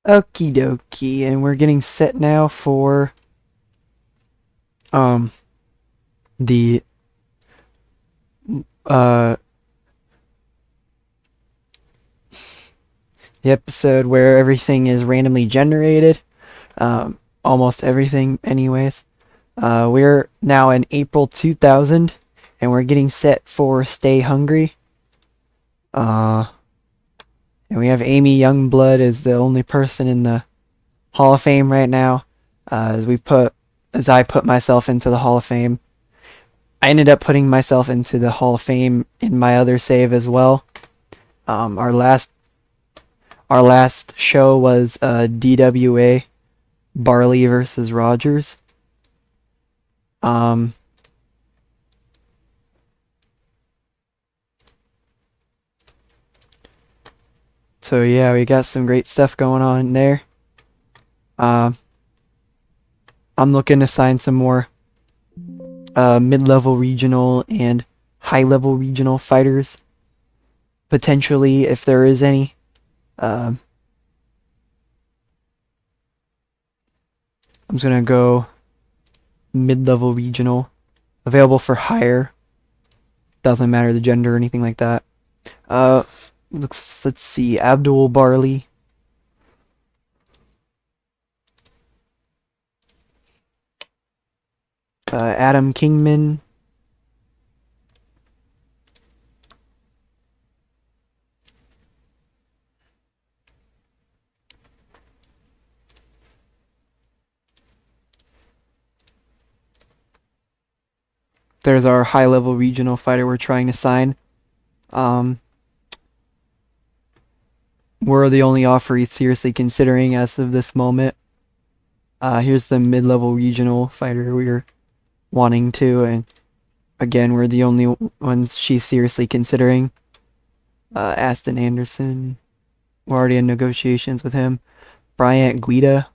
Okie dokie, and we're getting set now for um the uh the episode where everything is randomly generated. Almost everything, anyways. We're now in April 2000, and we're getting set for Stay Hungry. Uh, and we have Amy Youngblood as the only person in the Hall of Fame right now. As I put myself into the Hall of Fame. I ended up putting myself into the Hall of Fame in my other save as well. Um, our last our last show was DWA Barley versus Rogers. Um, so yeah, we got some great stuff going on there. Uh, I'm looking to sign some more mid-level regional and high-level regional fighters, potentially if there is any. Um, I'm just gonna go mid-level regional, available for hire. Doesn't matter the gender or anything like that. Uh, let's see, Abdul Barley, Adam Kingman, there's our high-level regional fighter we're trying to sign. Um, we're the only offer he's seriously considering as of this moment. Here's the mid-level regional fighter we're wanting to, and again, we're the only ones she's seriously considering. Aston Anderson, we're already in negotiations with him. Bryant Guida,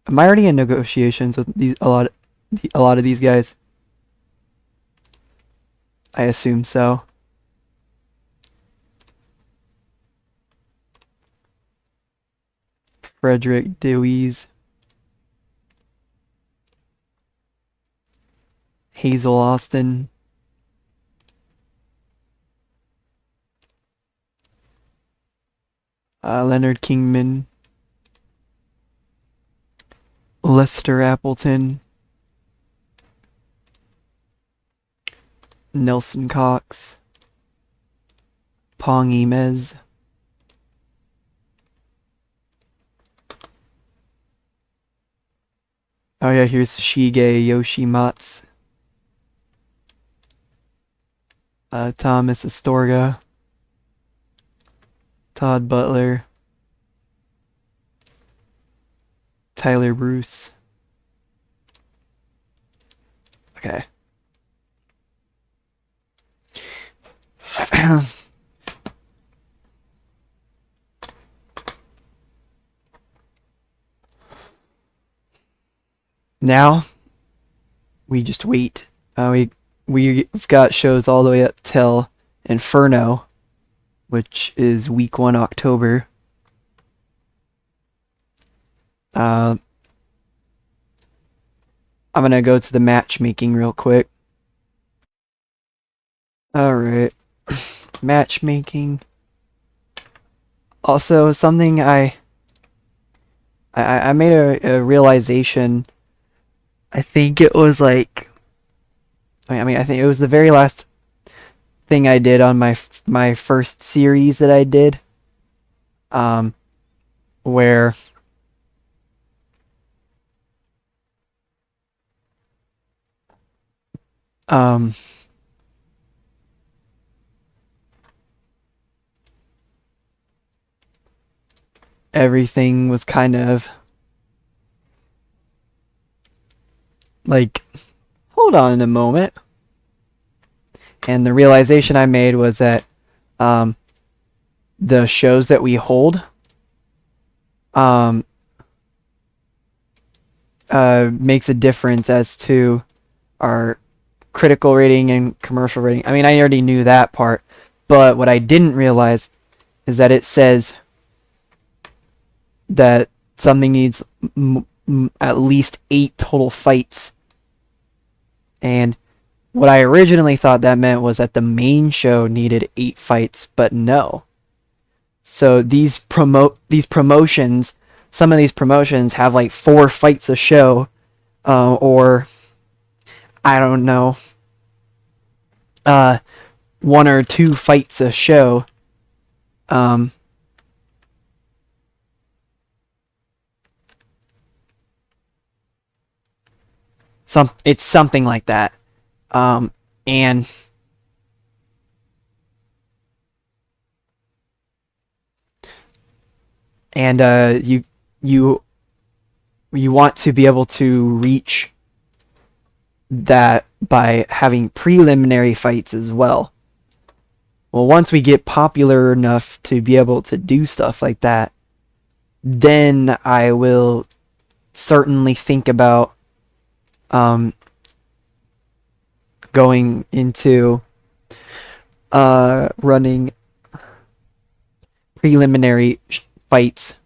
am I already in negotiations with a lot of these guys? I assume so. Frederick Dewey's, Hazel Austin, Leonard Kingman, Lester Appleton, Nelson Cox, Pong Imez, oh yeah, here's Shige Yoshimatsu, Thomas Astorga, Todd Butler, Tyler Bruce. Okay. Now we just wait. We've got shows all the way up till Inferno, which is week 1 October. I'm gonna go to the matchmaking real quick. All right, matchmaking. Also, something I made a realization. I think it was like, I think it was the very last thing I did on my first series that I did, um, where um everything was kind of like, hold on a moment. And the realization I made was that um, the shows that we hold um, makes a difference as to our critical rating and commercial rating. I mean, I already knew that part, but what I didn't realize is that it says that something needs at least 8 total fights. And what I originally thought that meant was that the main show needed 8 fights, but no. So these promotions, some of these promotions have like 4 fights a show, or I don't know, 1 or 2 fights a show. Um, it's something like that. Um, and you you you want to be able to reach that by having preliminary fights as well. Well, once we get popular enough to be able to do stuff like that, then I will certainly think about going into running preliminary fights.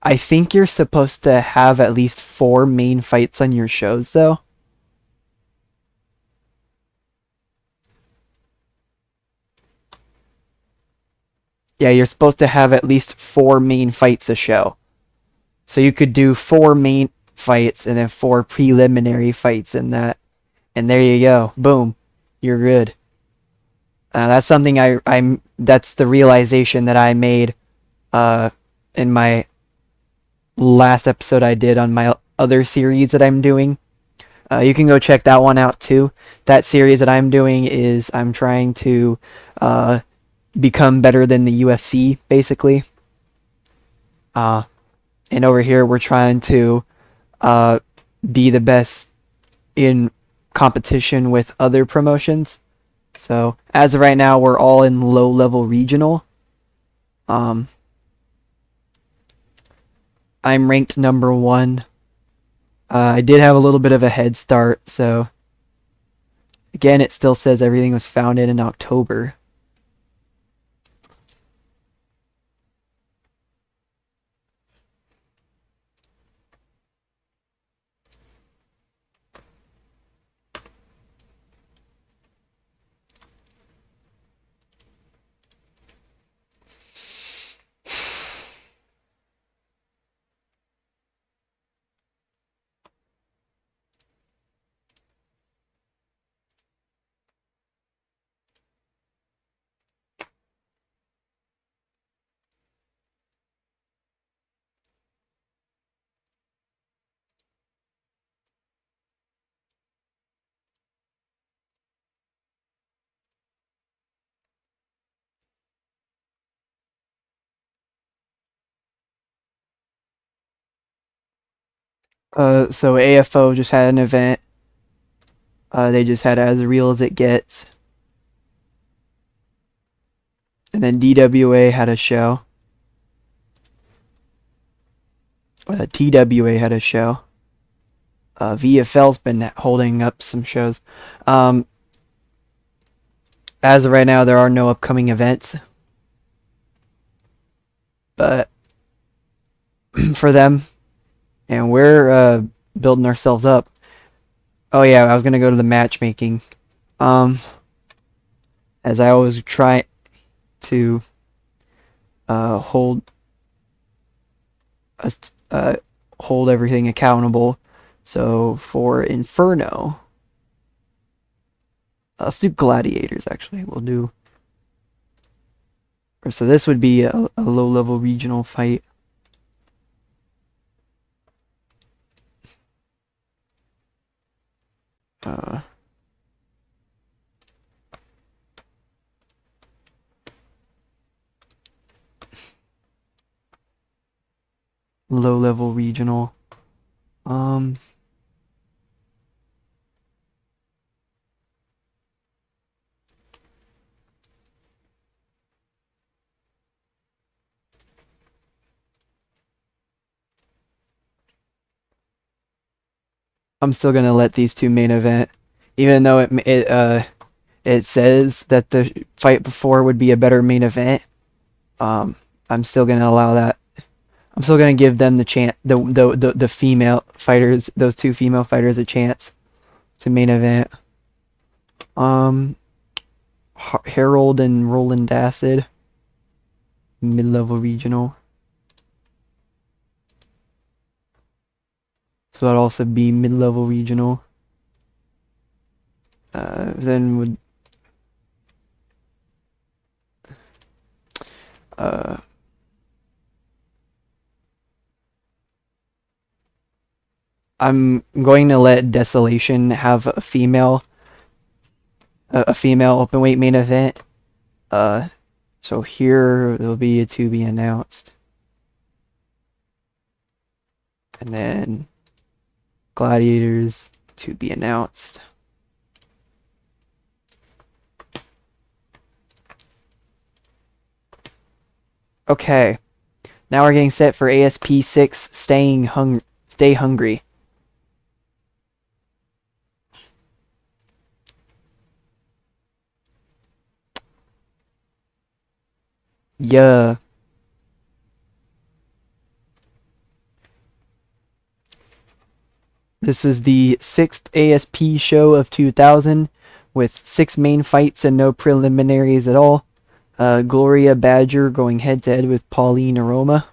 I think you're supposed to have at least 4 main fights on your shows, though. Yeah, you're supposed to have at least 4 main fights a show. So you could do 4 main fights and then 4 preliminary fights in that. And there you go. Boom. You're good. That's something that's the realization that I made in my last episode I did on my other series that I'm doing. You can go check that one out too. That series that I'm doing is I'm trying to become better than the UFC, basically. And over here we're trying to be the best in competition with other promotions. So as of right now, we're all in low-level regional. I'm ranked number 1. I did have a little bit of a head start, so again, it still says everything was founded in October. So AFO just had an event. They just had As Real as It Gets. And then DWA had a show. TWA had a show. VFL's been holding up some shows. As of right now, there are no upcoming events. But for them, and we're building ourselves up. Oh yeah, I was gonna go to the matchmaking. As I always try to hold hold everything accountable. So for Inferno, let's do Gladiators. Actually, we'll do. So this would be a low-level regional fight. Low-level regional. I'm still gonna let these two main event, even though it says that the fight before would be a better main event. I'm still gonna allow that. I'm still gonna give them the chance, the female fighters, those two female fighters, a chance to main event. Harold and Roland Acid, mid-level regional. So that'll also be mid-level regional. Then would I'm going to let Desolation have a female openweight main event. So here there'll be a to be announced, and then Gladiators to be announced. Okay, now we're getting set for ASP 6. Stay hungry. Yeah. This is the 6th ASP show of 2000 with 6 main fights and no preliminaries at all. Gloria Badger going head to head with Pauline Aroma.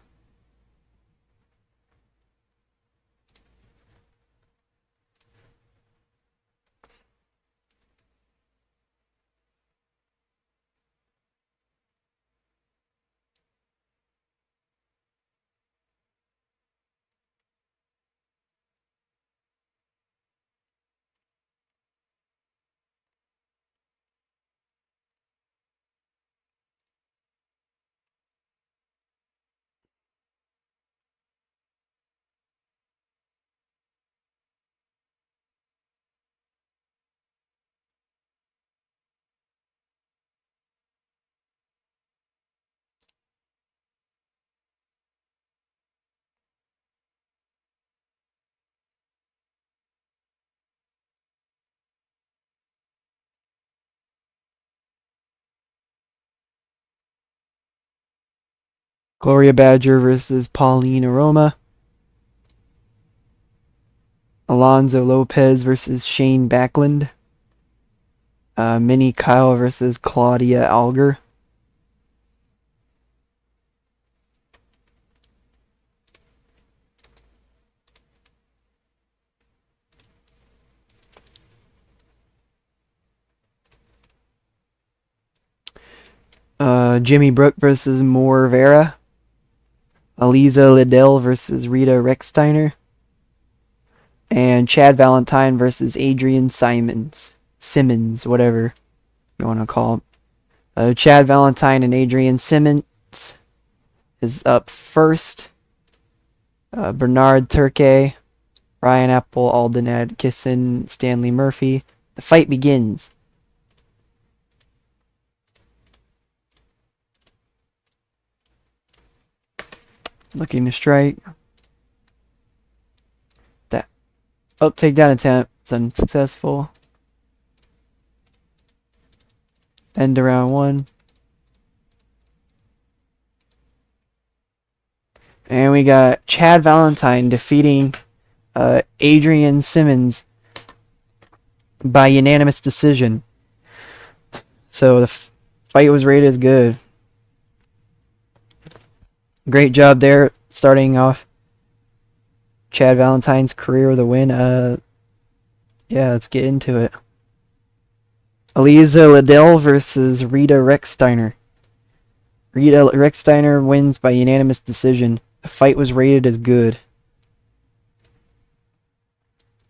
Gloria Badger versus Pauline Aroma. Alonzo Lopez versus Shane Backlund. Minnie Kyle versus Claudia Alger. Jimmy Brook versus Moore Vera. Aliza Liddell versus Rita Rexsteiner. And Chad Valentine versus Adrian Simmons, whatever you want to call him. Chad Valentine and Adrian Simmons is up first. Bernard Turkey, Ryan Apple, Alden Adkisson, Stanley Murphy. The fight begins. Looking to strike. That takedown attempt is unsuccessful. End of round 1. And we got Chad Valentine defeating Adrian Simmons by unanimous decision. So the fight was rated as good. Great job there, starting off Chad Valentine's career with a win. Yeah, let's get into it. Aliza Liddell versus Rita Rexsteiner. Rita Rexsteiner wins by unanimous decision. The fight was rated as good.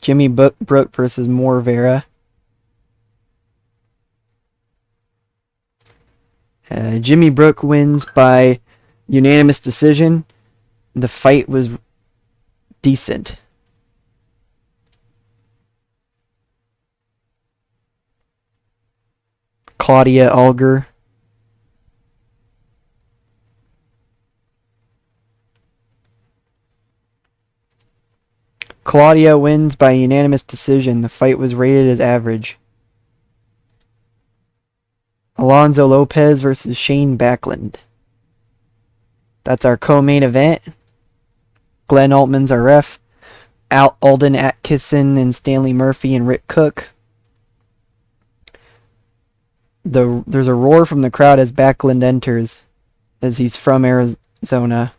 Jimmy Brook versus Moore Vera. Jimmy Brook wins by unanimous decision. The fight was decent. Claudia Alger. Claudia wins by unanimous decision. The fight was rated as average. Alonzo Lopez versus Shane Backlund. That's our co-main event. Glenn Altman's our ref. Alden Atkinson and Stanley Murphy and Rick Cook. There's a roar from the crowd as Backlund enters, as he's from Arizona.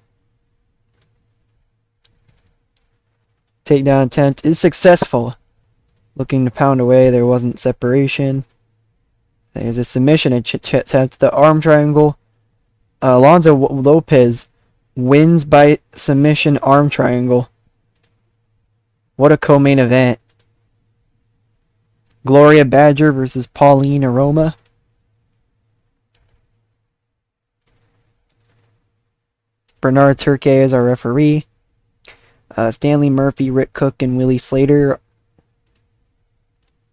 Takedown attempt is successful. Looking to pound away, there wasn't separation. There's a submission attempt. The arm triangle. Alonzo Lopez wins by submission arm triangle. What a co-main event. Gloria Badger versus Pauline Aroma. Bernard Turque is our referee. Stanley Murphy, Rick Cook, and Willie Slater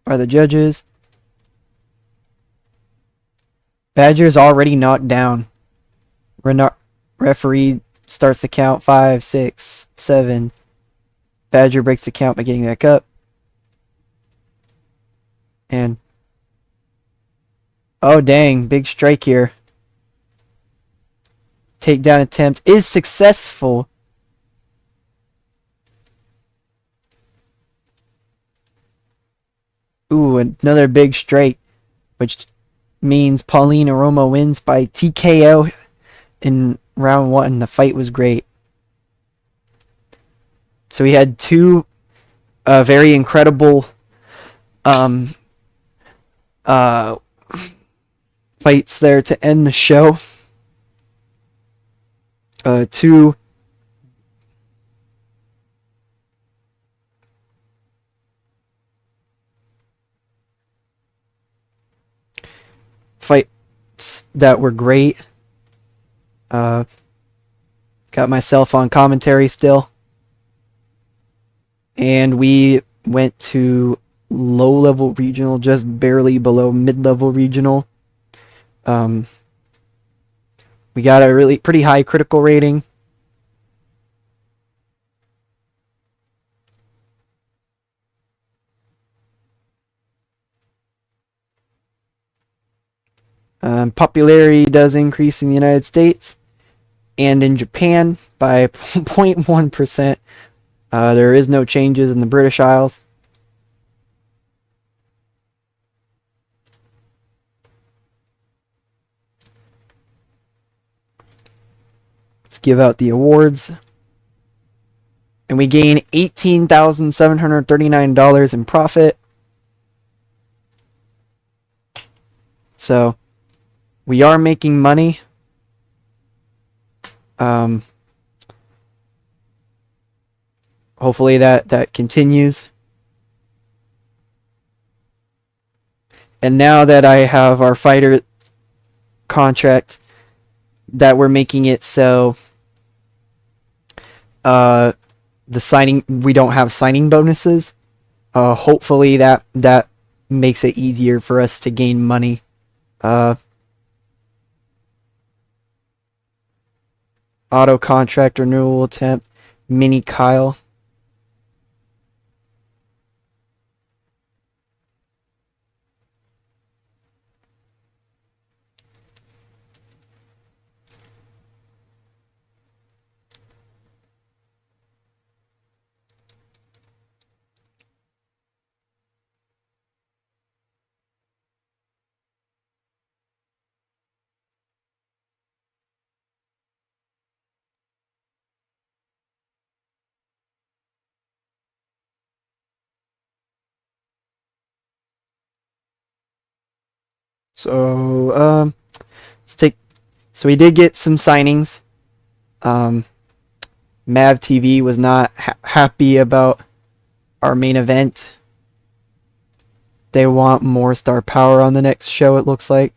are the judges. Badger is already knocked down. Referee starts the count 5, 6, 7. Badger breaks the count by getting back up. And oh dang, big strike here. Takedown attempt is successful. Ooh, another big strike, which means Pauline Aroma wins by TKO in round 1. The fight was great. So we had two very incredible fights there to end the show. Two fights that were great. Got myself on commentary still. And we went to low-level regional, just barely below mid-level regional. We got a really pretty high critical rating. Popularity does increase in the United States and in Japan by 0.1%. There is no changes in the British Isles. Let's give out the awards. And we gain $18,739 in profit. So we are making money. Hopefully that continues. And now that I have our fighter contract, that we're making it so the signing, we don't have signing bonuses. Hopefully that makes it easier for us to gain money. Auto contract renewal attempt, Mini Kyle. So let's take. So we did get some signings. Mav TV was not happy about our main event. They want more star power on the next show, it looks like.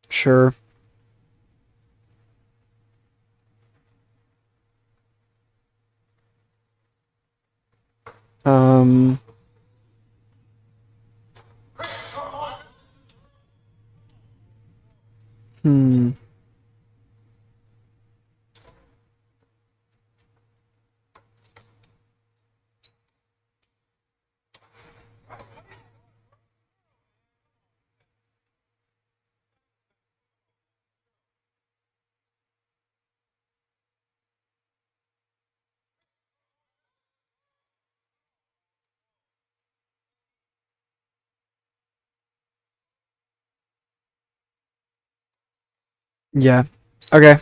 Sure. Hmm. Yeah. Okay.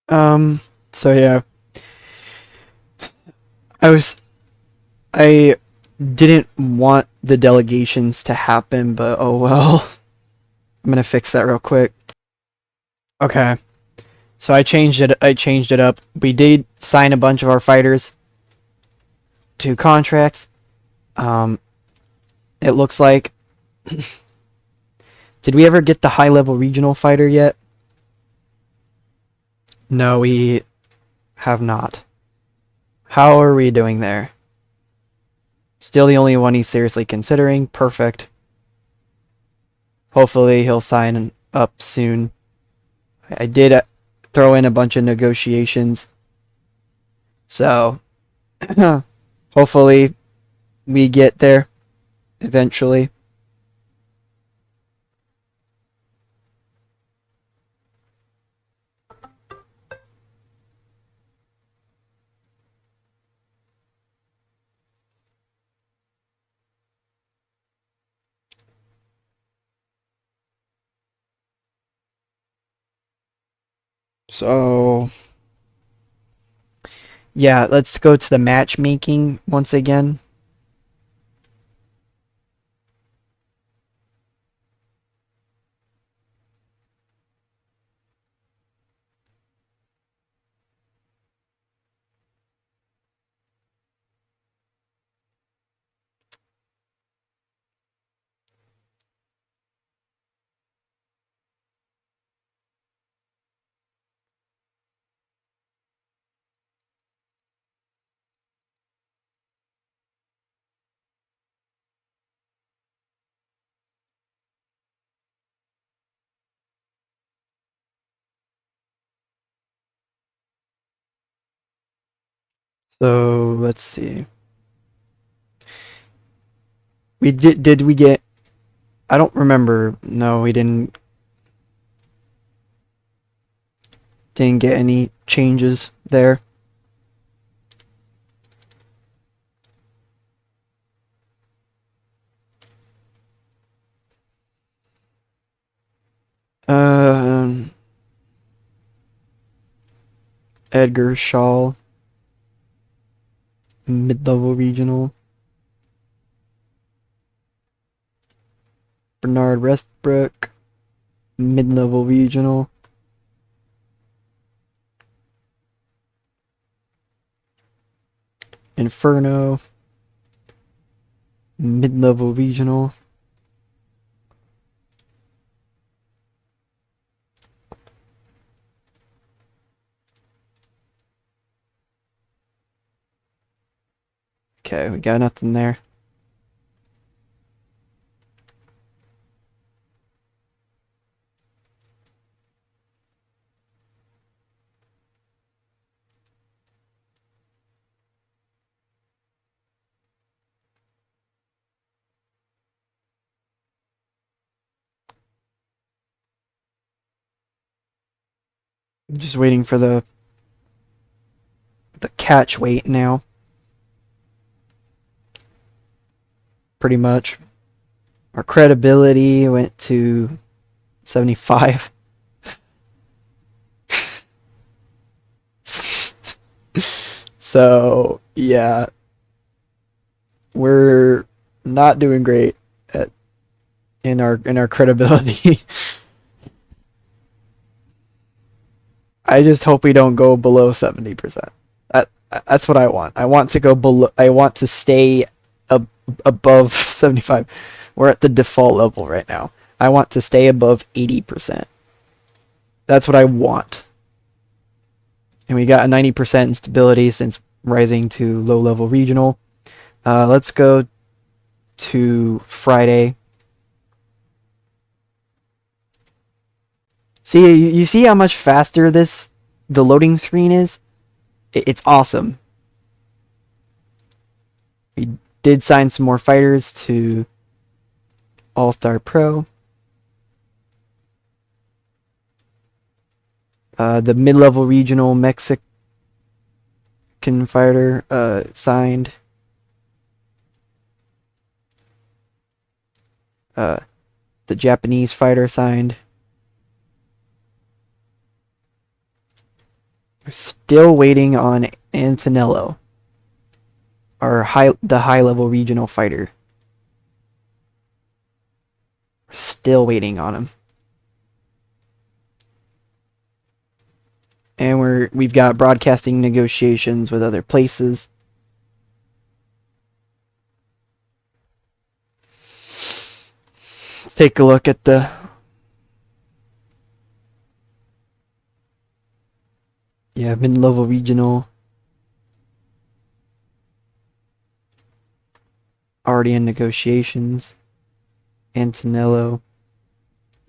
Um. So yeah, I was I didn't want the delegations to happen, but oh well. I'm gonna fix that real quick. Okay. So I changed it. I changed it up. We did sign a bunch of our fighters to contracts. Um. It looks like. Did we ever get the high level regional fighter yet? No, we have not. How are we doing there? Still the only one he's seriously considering. Perfect. Hopefully he'll sign up soon. I did throw in a bunch of negotiations. So, hopefully we get there eventually. So, yeah, let's go to the matchmaking once again. So, let's see. Did we get I don't remember. No, we didn't get any changes there. Um Edgar Shaw, mid-level regional. Bernard Westbrook, mid-level regional. Inferno, mid-level regional. Okay, we got nothing there. Just waiting for the catch weight now. Pretty much. Our credibility went to 75. So, yeah. We're not doing great in our credibility. I just hope we don't go below 70%. That's what I want. I want to go below. I want to stay above 75. We're at the default level right now. I want to stay above 80%. That's what I want. And we got a 90% instability since rising to low level regional. Let's go to Friday. See, you see how much faster the loading screen is? It's awesome. We did sign some more fighters to All-Star Pro. The mid-level regional Mexican fighter signed. The Japanese fighter signed. We're still waiting on Antonello, the high-level regional fighter. We're still waiting on him. And we've got broadcasting negotiations with other places. Let's take a look at the mid-level regional. Already in negotiations. Antonello,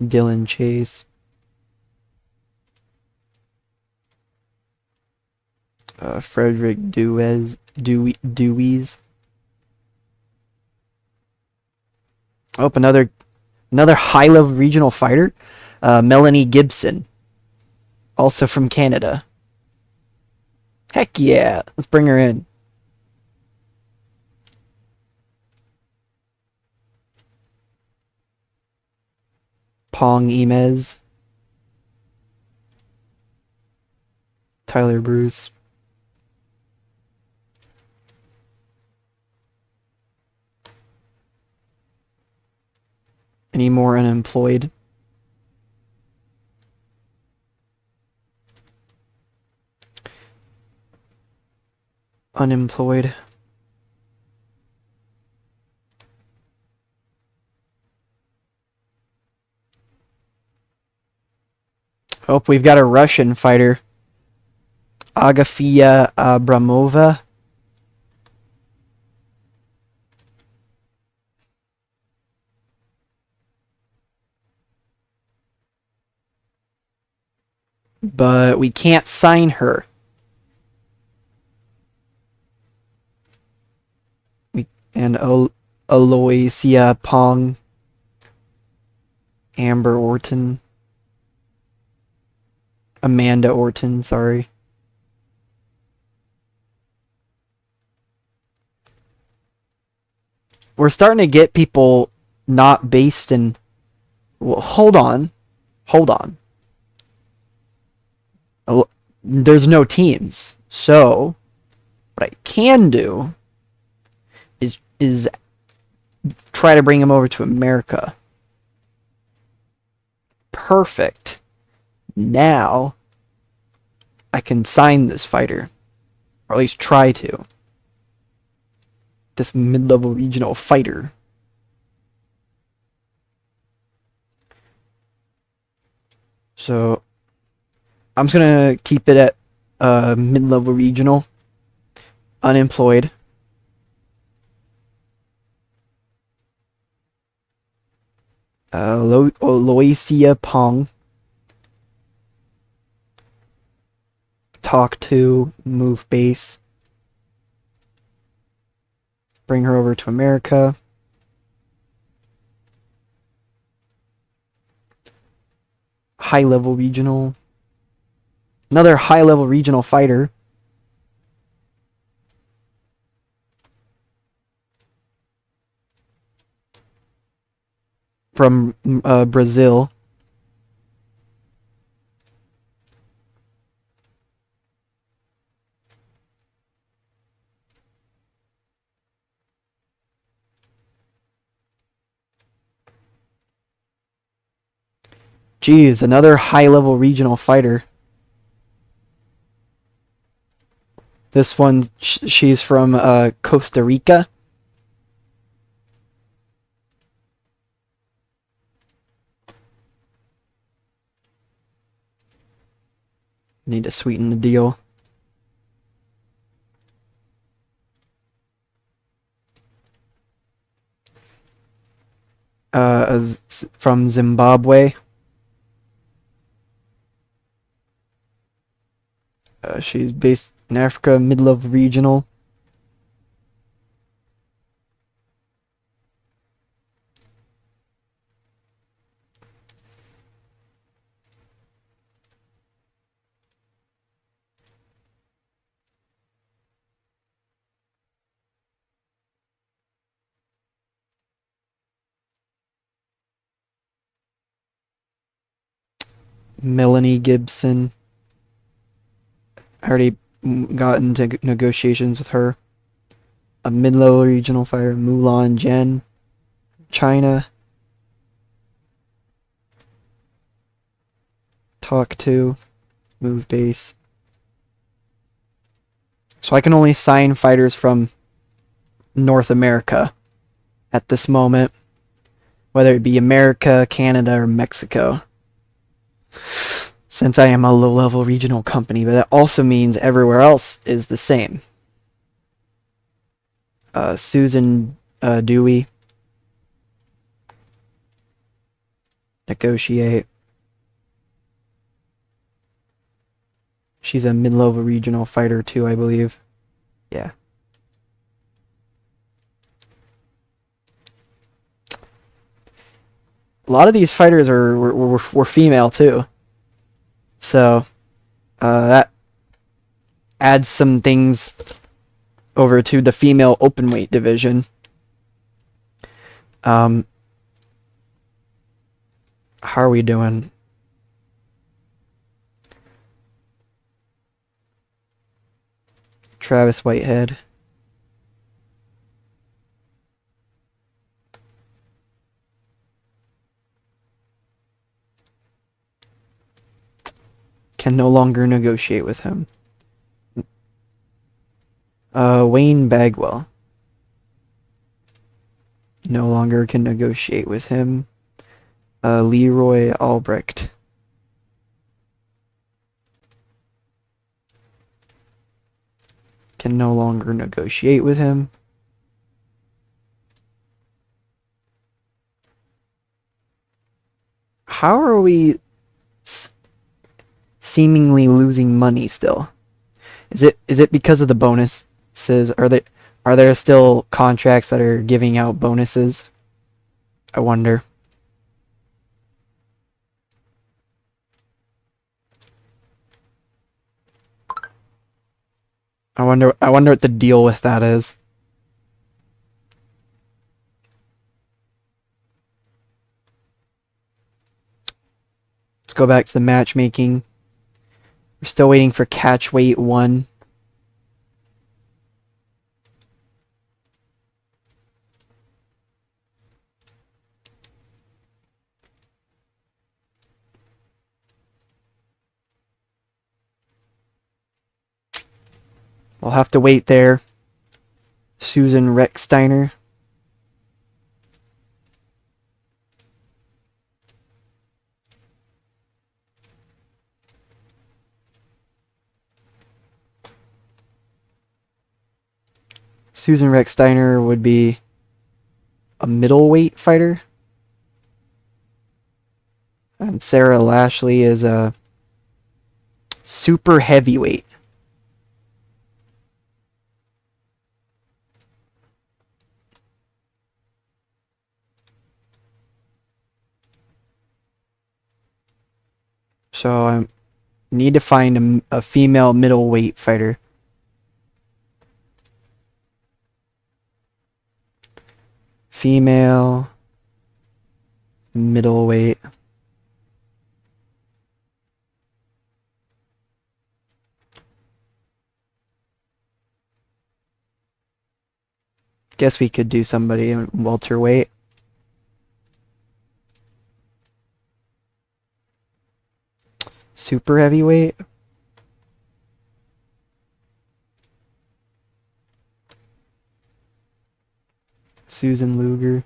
Dylan Chase. Frederick Dewey's. Oh, another high-level regional fighter. Melanie Gibson. Also from Canada. Heck yeah. Let's bring her in. Pong Imez. Tyler Bruce. Any more unemployed? Unemployed. Oh, we've got a Russian fighter. Agafia Abramova. But we can't sign her. And Aloysia Pong. Amber Orton. Amanda Orton, sorry. We're starting to get people not based in... Well, hold on. There's no teams. So, what I can do is try to bring him over to America. Perfect. Now, I can sign this fighter. Or at least try to. This mid-level regional fighter. So, I'm just gonna keep it at mid-level regional. Unemployed. Aloysia Pong. Talk to, move base. Bring her over to America. High level regional. Another high-level regional fighter from Brazil. Geez, another high-level regional fighter. This one, she's from Costa Rica. Need to sweeten the deal. From Zimbabwe. She's based in Africa, mid-level regional. Melanie Gibson. I already got into negotiations with her. A mid-level regional fighter, Mulan Jen, China. Talk to, move base. So I can only sign fighters from North America at this moment, whether it be America, Canada, or Mexico. Since I am a low-level regional company, but that also means everywhere else is the same. Susan Dewey. Negotiate. She's a mid-level regional fighter too, I believe. Yeah. A lot of these fighters were female too. So that adds some things over to the female openweight division. How are we doing? Travis Whitehead. Can no longer negotiate with him. Wayne Bagwell. No longer can negotiate with him. Leroy Albrecht. Can no longer negotiate with him. How are we seemingly losing money still? Is it because of the bonuses? Are there still contracts that are giving out bonuses? I wonder. I wonder what the deal with that is. Let's go back to the matchmaking. We're still waiting for catch weight 1. We'll have to wait there. Susan Recksteiner. Susan Recksteiner would be a middleweight fighter. And Sarah Lashley is a super heavyweight. So Need to find a female middleweight fighter. Female middleweight. Guess we could do somebody in welterweight. Super heavyweight. Susan Luger.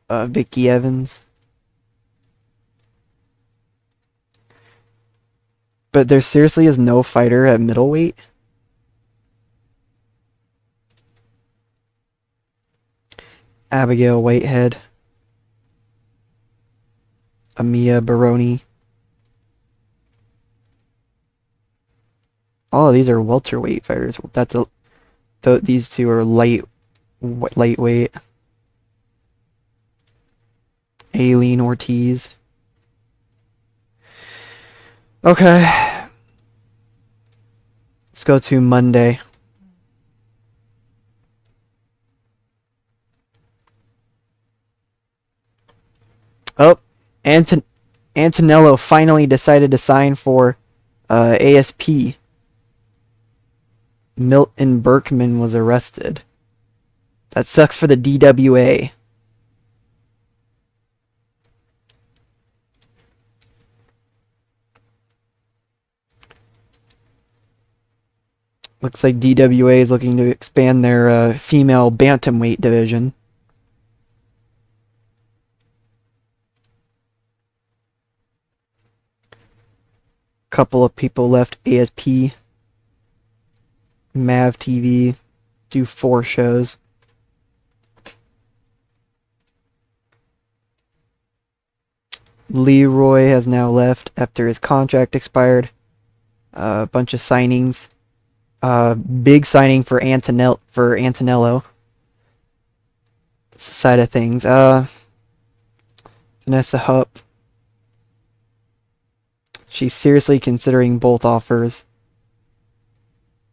Vicky Evans. But there seriously is no fighter at middleweight? Abigail Whitehead. Amia Baroni. Oh, these are welterweight fighters. That's a. These two are lightweight. Aileen Ortiz. Okay. Let's go to Monday. Oh, Antonello finally decided to sign for ASP. Milton Berkman was arrested. That sucks for the DWA. Looks like DWA is looking to expand their female bantamweight division. Couple of people left ASP. Mav TV. Do 4 shows. Leroy has now left after his contract expired. A bunch of signings. Big signing for Antonello. Side of things. Vanessa Hupp. She's seriously considering both offers.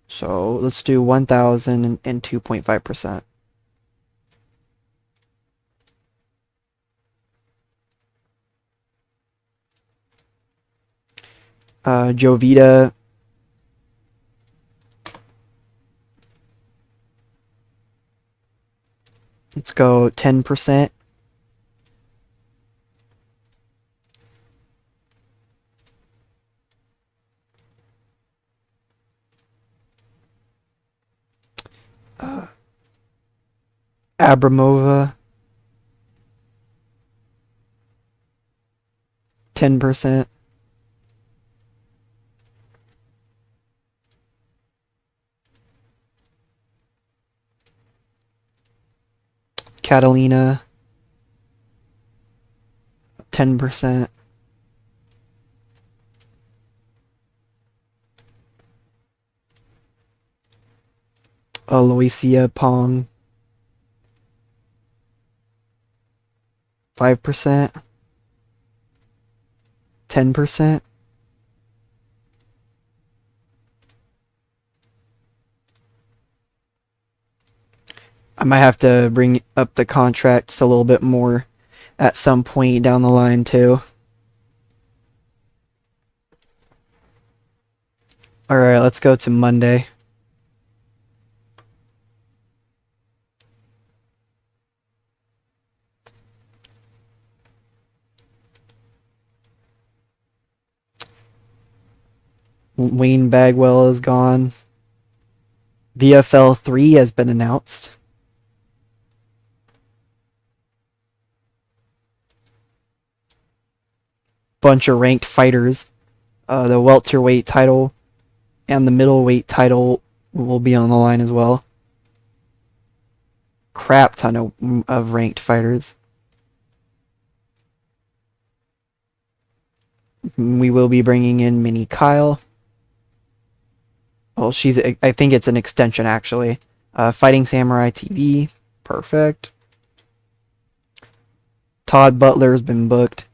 So let's do 1,000 and 2.5%. Jovita. Let's go 10%. Abramova. 10%. Catalina. 10%. Aloysia Pong. 5%. 10%. I might have to bring up the contracts a little bit more at some point down the line too. Alright, let's go to Monday. Wayne Bagwell is gone. VFL 3 has been announced. Bunch of ranked fighters. The welterweight title and the middleweight title will be on the line as well. Crap ton of ranked fighters. We will be bringing in Minnie Kyle. Well, I think it's an extension actually. Fighting Samurai TV. Perfect. Todd Butler's been booked.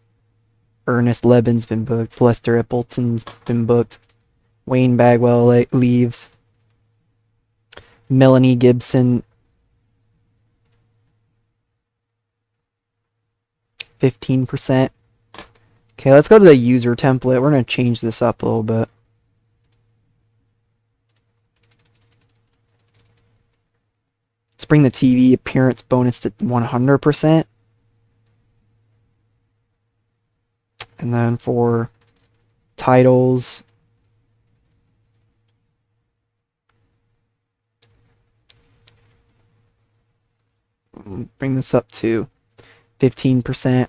Ernest Levin's been booked. Lester Appleton's been booked. Wayne Bagwell leaves. Melanie Gibson, 15%. Okay, let's go to the user template. We're going to change this up a little bit. Let's bring the TV appearance bonus to 100%. And then for titles, bring this up to 15%.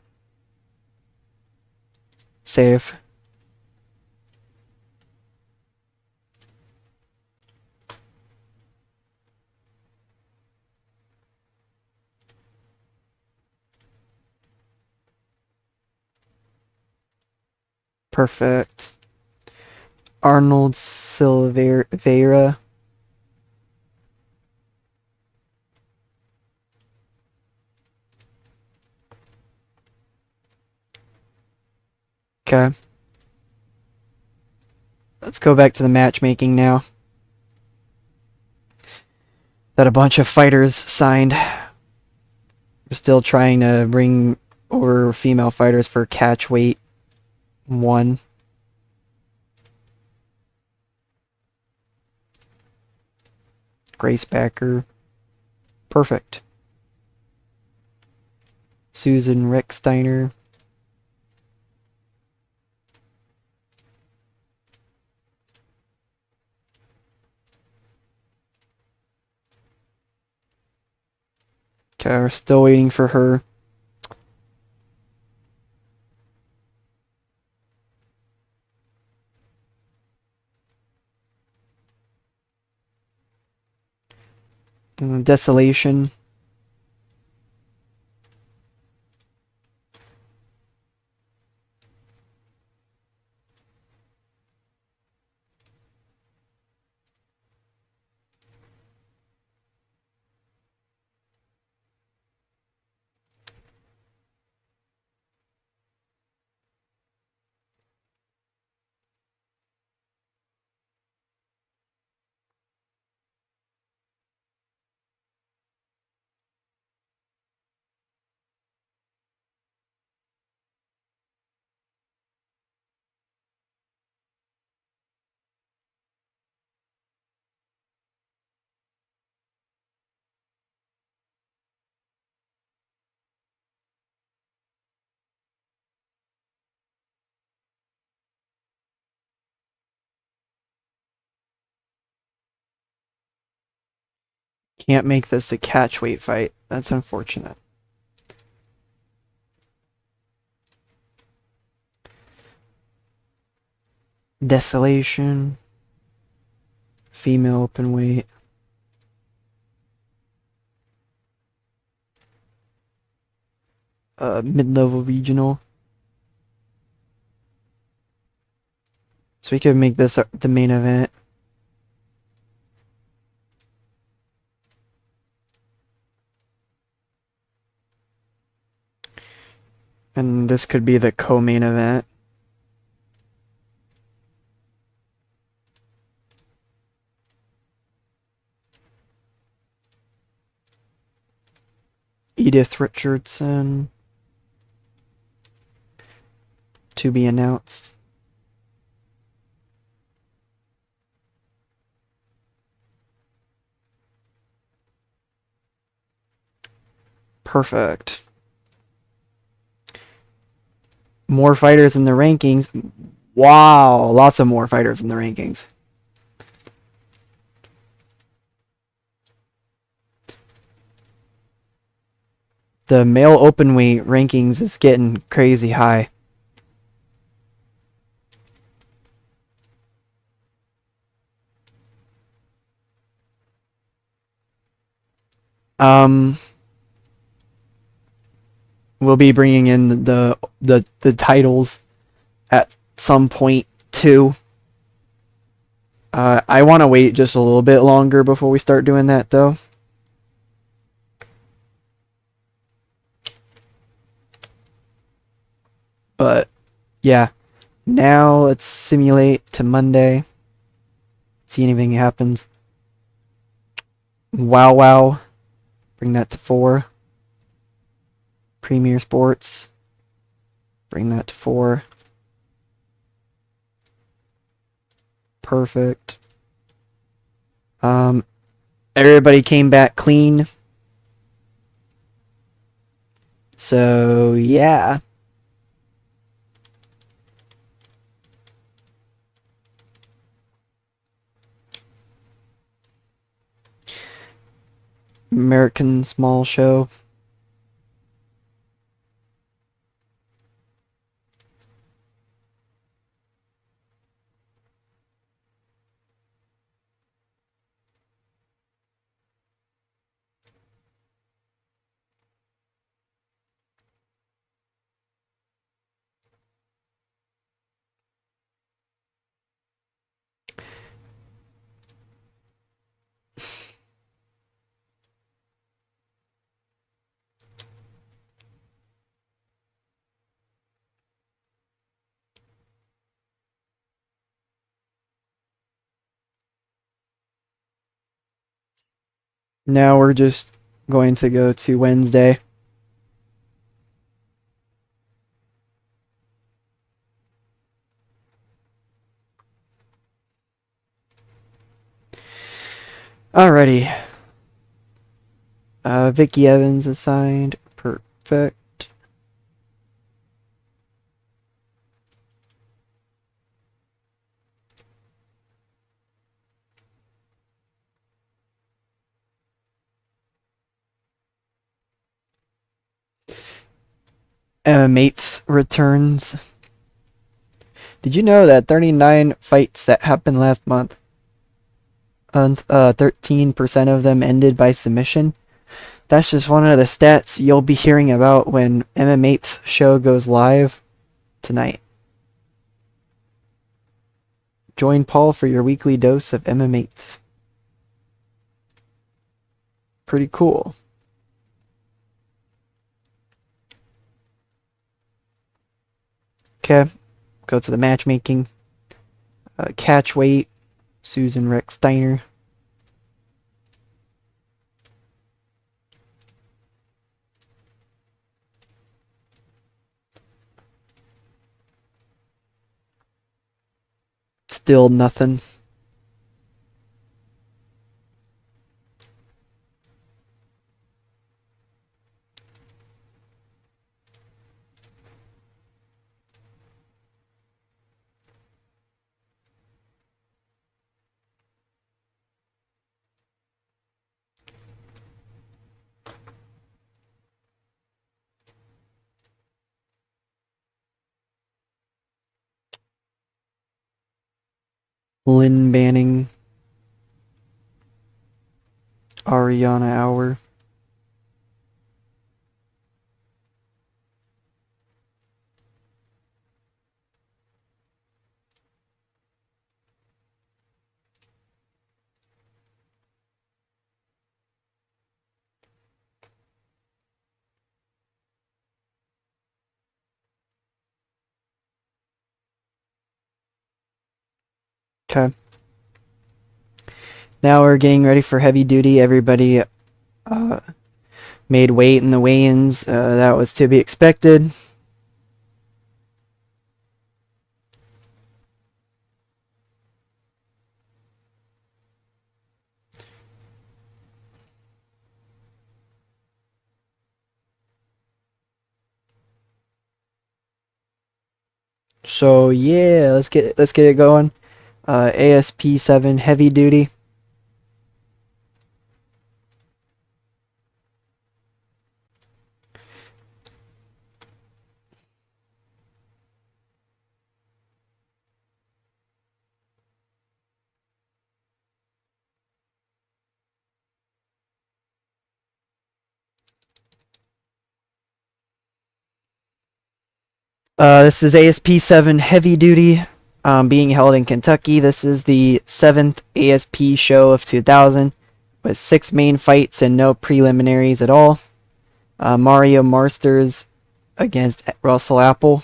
Save. Perfect. Arnold Silveira. Okay. Let's go back to the matchmaking now. That a bunch of fighters signed. We're still trying to bring over female fighters for catch weight 1. Grace Backer. Perfect. Susan Ricksteiner. Okay, we're still waiting for her. Desolation. Can't make this a catch weight fight. That's unfortunate. Desolation. Female open weight. Mid-level regional. So we could make this the main event. And this could be the co-main event. Edith Richardson. To be announced. Perfect. More fighters in the rankings. Wow, lots of more fighters in the rankings. The male openweight rankings is getting crazy high. We'll be bringing in the titles at some point too. I want to wait just a little bit longer before we start doing that though. But yeah, now let's simulate to Monday. See anything happens. Wow. Bring that to 4. Premier Sports. Bring that to 4. Perfect. Everybody came back clean. So, yeah. American Small Show. Now we're just going to go to Wednesday. Alrighty. Vicky Evans assigned. Perfect. MMA5 returns. Did you know that 39 fights that happened last month, 13% of them ended by submission? That's just one of the stats you'll be hearing about when MMA5 show goes live tonight. Join Paul for your weekly dose of MMA5. Pretty cool. Okay, go to the matchmaking. Catch weight, Susan Rex Steiner. Still nothing. Lynn Banning. Ariana Auer. Okay. Now we're getting ready for heavy duty. Everybody made weight in the weigh-ins. That was to be expected. So yeah, let's get it going. ASP7 heavy duty. This is ASP7 heavy duty, being held in Kentucky. This is the 7th ASP show of 2000, with 6 main fights and no preliminaries at all. Mario Marsters against Russell Apple.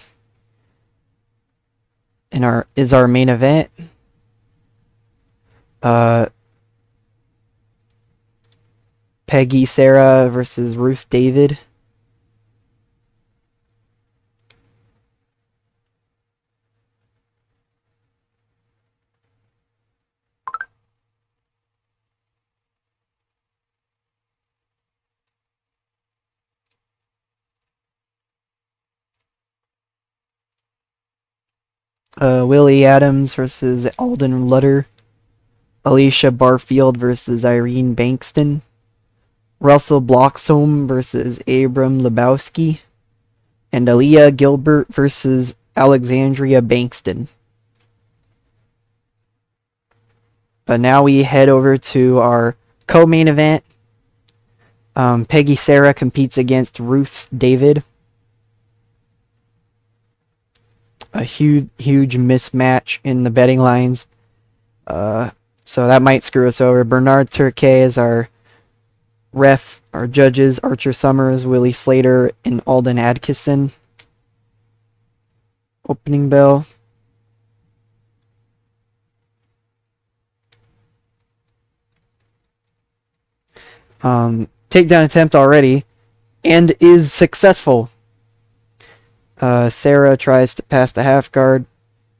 is our main event. Peggy Sarah versus Ruth David. Willie Adams versus Alden Lutter. Alicia Barfield versus Irene Bankston. Russell Bloxholm versus Abram Lebowski. And Aaliyah Gilbert versus Alexandria Bankston. But now we head over to our co-main event. Peggy Sarah competes against Ruth David. A huge mismatch in the betting lines. So that might screw us over. Bernard Turquet is our ref. Our judges, Archer Summers, Willie Slater, and Alden Adkisson. Opening bell. Takedown attempt already, and is successful. Sarah tries to pass the half guard.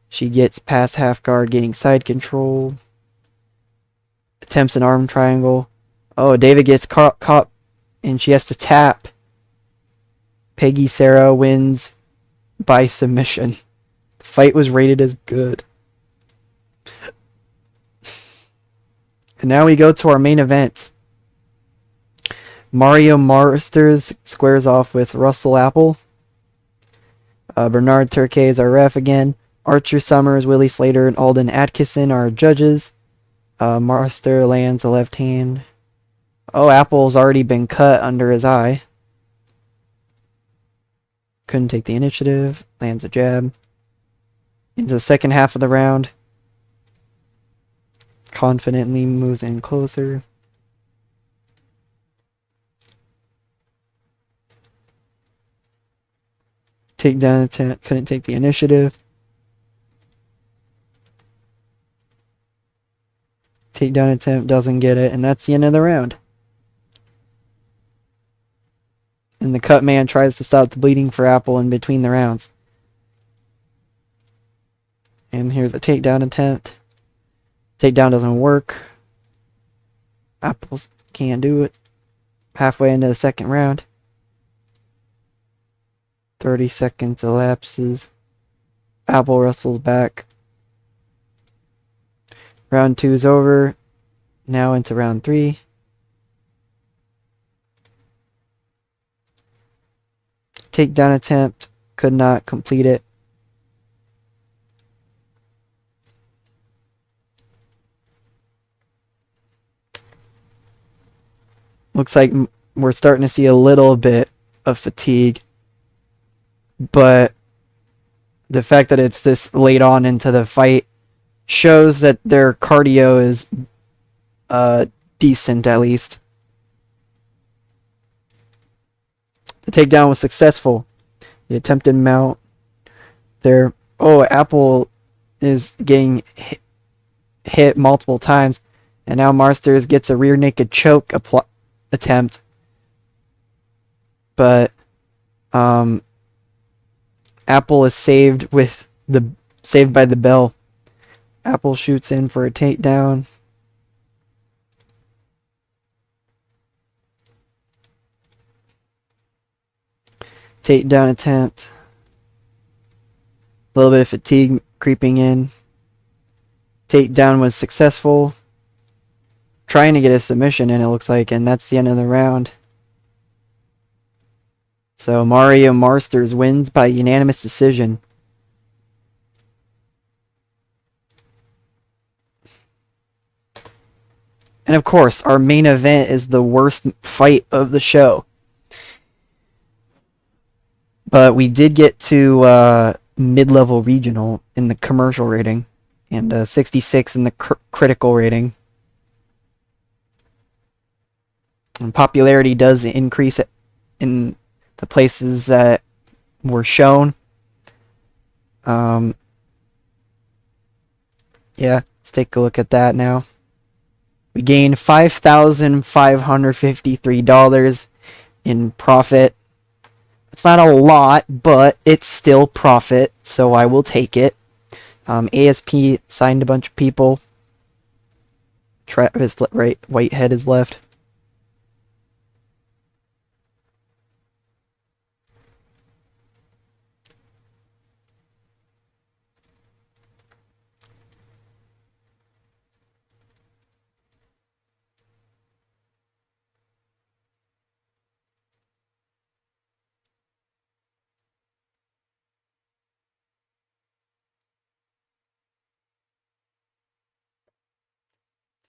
She gets past half guard, getting side control. Attempts an arm triangle. Oh, David gets caught, and she has to tap. Peggy Sarah wins by submission. The fight was rated as good. And now we go to our main event. Mario Marsters squares off with Russell Apple. Bernard Turquet is our ref again. Archer Summers, Willie Slater, and Alden Atkinson are judges. Marster lands a left hand. Oh, Apple's already been cut under his eye. Couldn't take the initiative. Lands a jab. Into the second half of the round. Confidently moves in closer. Takedown attempt. Couldn't take the initiative. Takedown attempt. Doesn't get it. And that's the end of the round. And the cut man tries to stop the bleeding for Apple in between the rounds. And here's a takedown attempt. Takedown doesn't work. Apple can't do it. Halfway into the second round. 30 seconds elapses. Apple wrestles back. Round 2 is over. Now into round 3. Takedown attempt. Could not complete it. Looks like we're starting to see a little bit of fatigue. But the fact that it's this late on into the fight shows that their cardio is decent, at least. The takedown was successful. The attempted mount there. Oh, Apple is getting hit multiple times. And now Marsters gets a rear naked choke attempt. But Apple is saved by the bell. Apple shoots in for a takedown. Takedown attempt. A little bit of fatigue creeping in. Takedown was successful. Trying to get a submission in, it looks like, and that's the end of the round. So Mario Marsters wins by unanimous decision. And of course, our main event is the worst fight of the show. But we did get to mid-level regional in the commercial rating and 66 in the critical rating. And popularity does increase in the places that were shown. Yeah, let's take a look at that now. We gained $5,553 in profit. It's not a lot, but it's still profit, so I will take it. ASP signed a bunch of people. Travis right, Whitehead is left.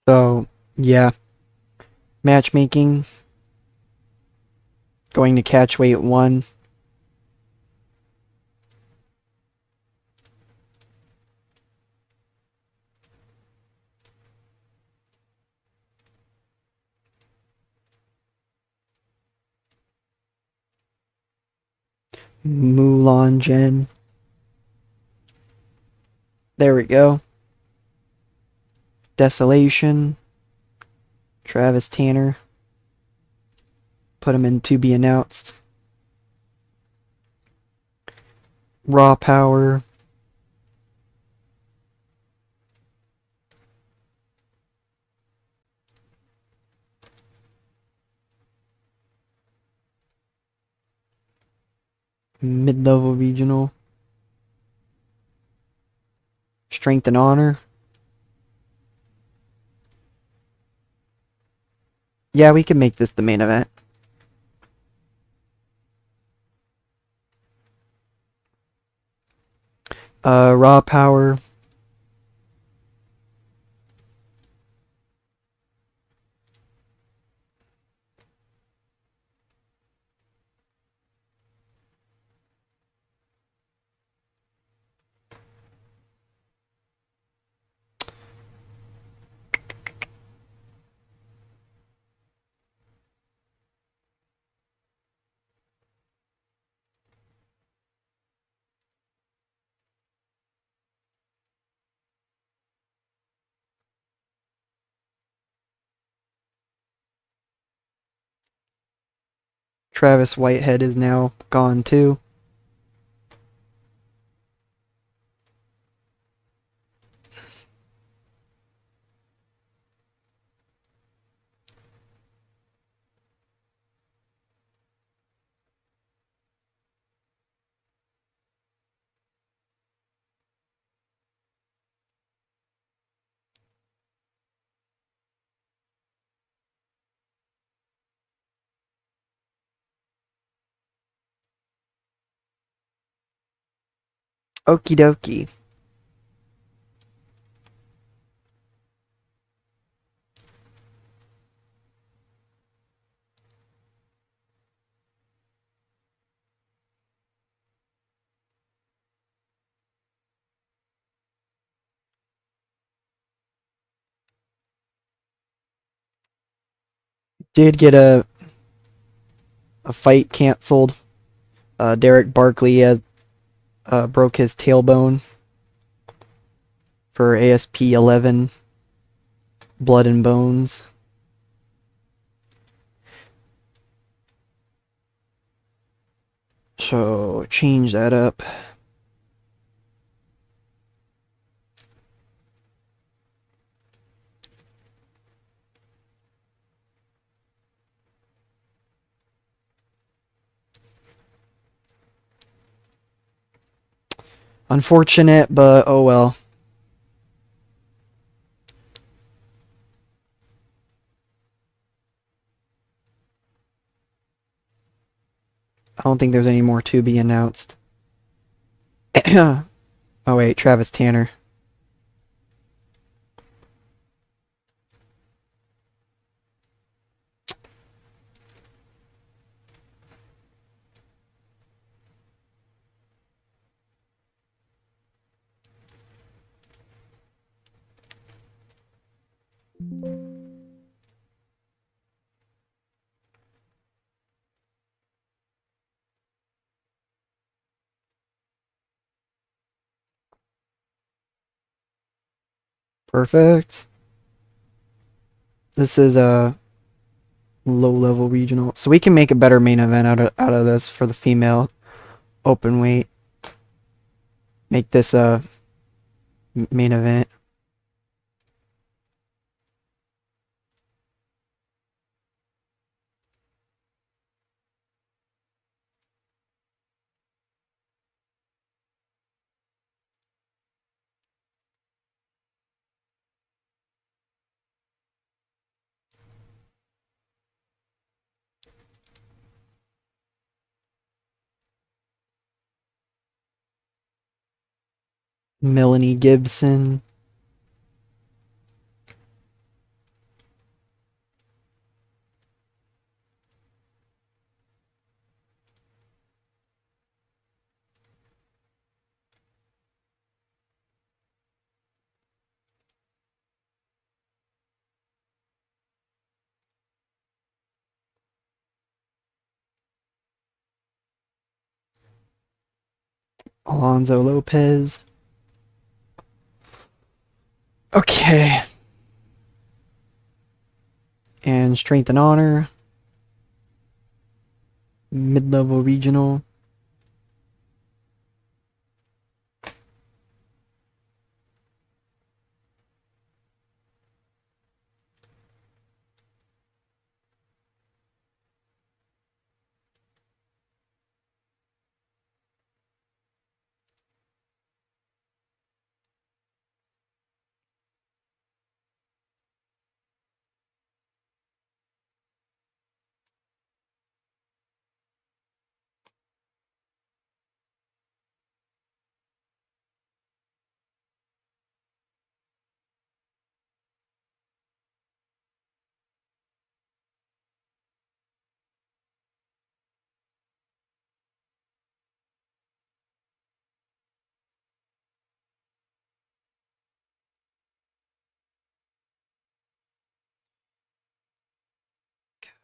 So yeah, matchmaking. Going to catch weight 1. Mulan Gen. There we go. Desolation. Travis Tanner. Put him in to be announced. Raw Power. Mid-level regional. Strength and Honor. Yeah, we can make this the main event. Raw Power. Travis Whitehead is now gone too. Okie dokie. Did get a fight canceled. Derek Barkley has broke his tailbone for ASP 11. Blood and Bones. So change that up. Unfortunate, but oh well. I don't think there's any more to be announced. Oh wait, Travis Tanner. Perfect. This is a low level regional, so we can make a better main event out of this for the female open weight. Make this a main event. Melanie Gibson. Alonzo Lopez. Okay. And Strength and Honor. Mid-level regional.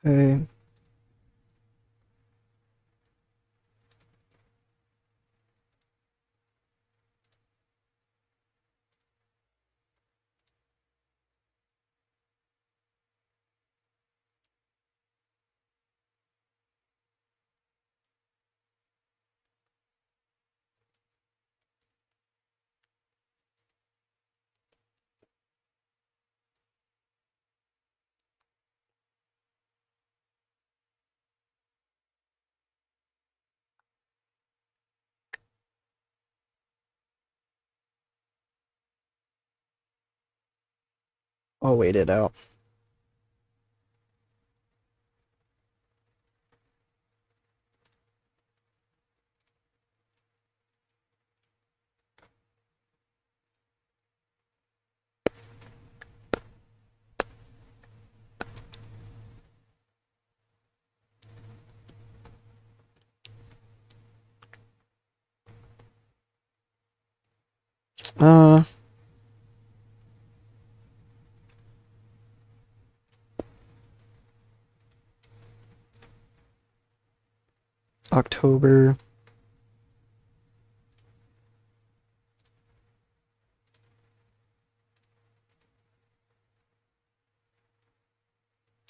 Okay. I'll wait it out. Uh, October.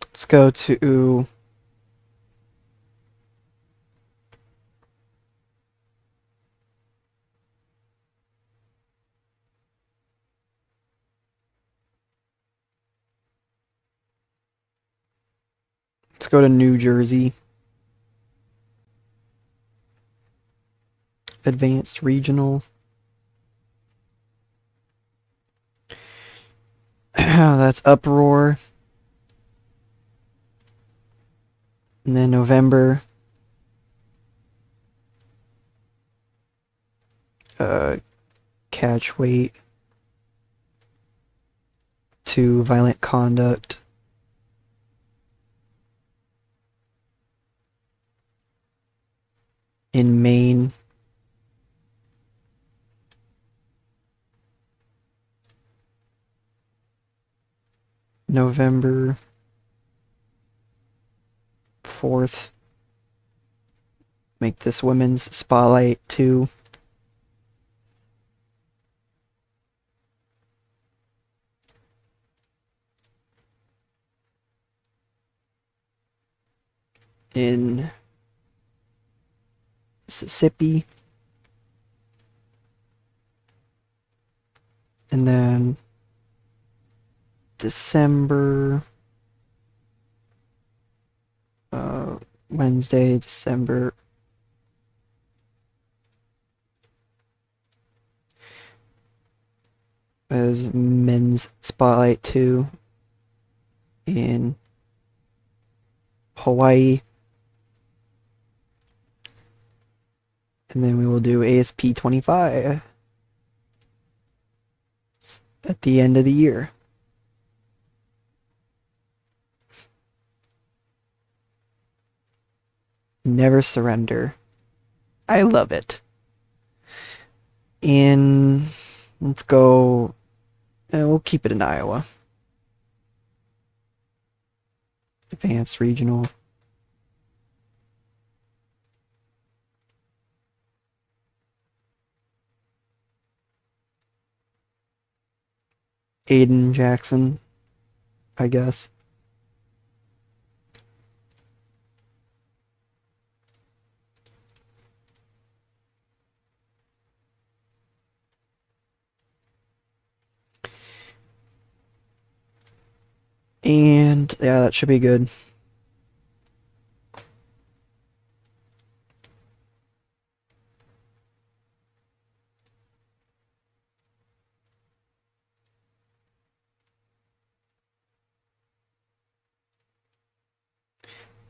Let's go to New Jersey. Advanced regional. That's Uproar. And then November. Catch weight. To Violent Conduct. In Maine. November 4th. Make this women's spotlight too. in Mississippi. And then December, Wednesday, December. As men's spotlight 2 in Hawaii. And then we will do ASP 25 at the end of the year. Never surrender. I love it. And let's go. We'll keep it in Iowa. Advanced regional. Aiden Jackson, I guess. And yeah, that should be good.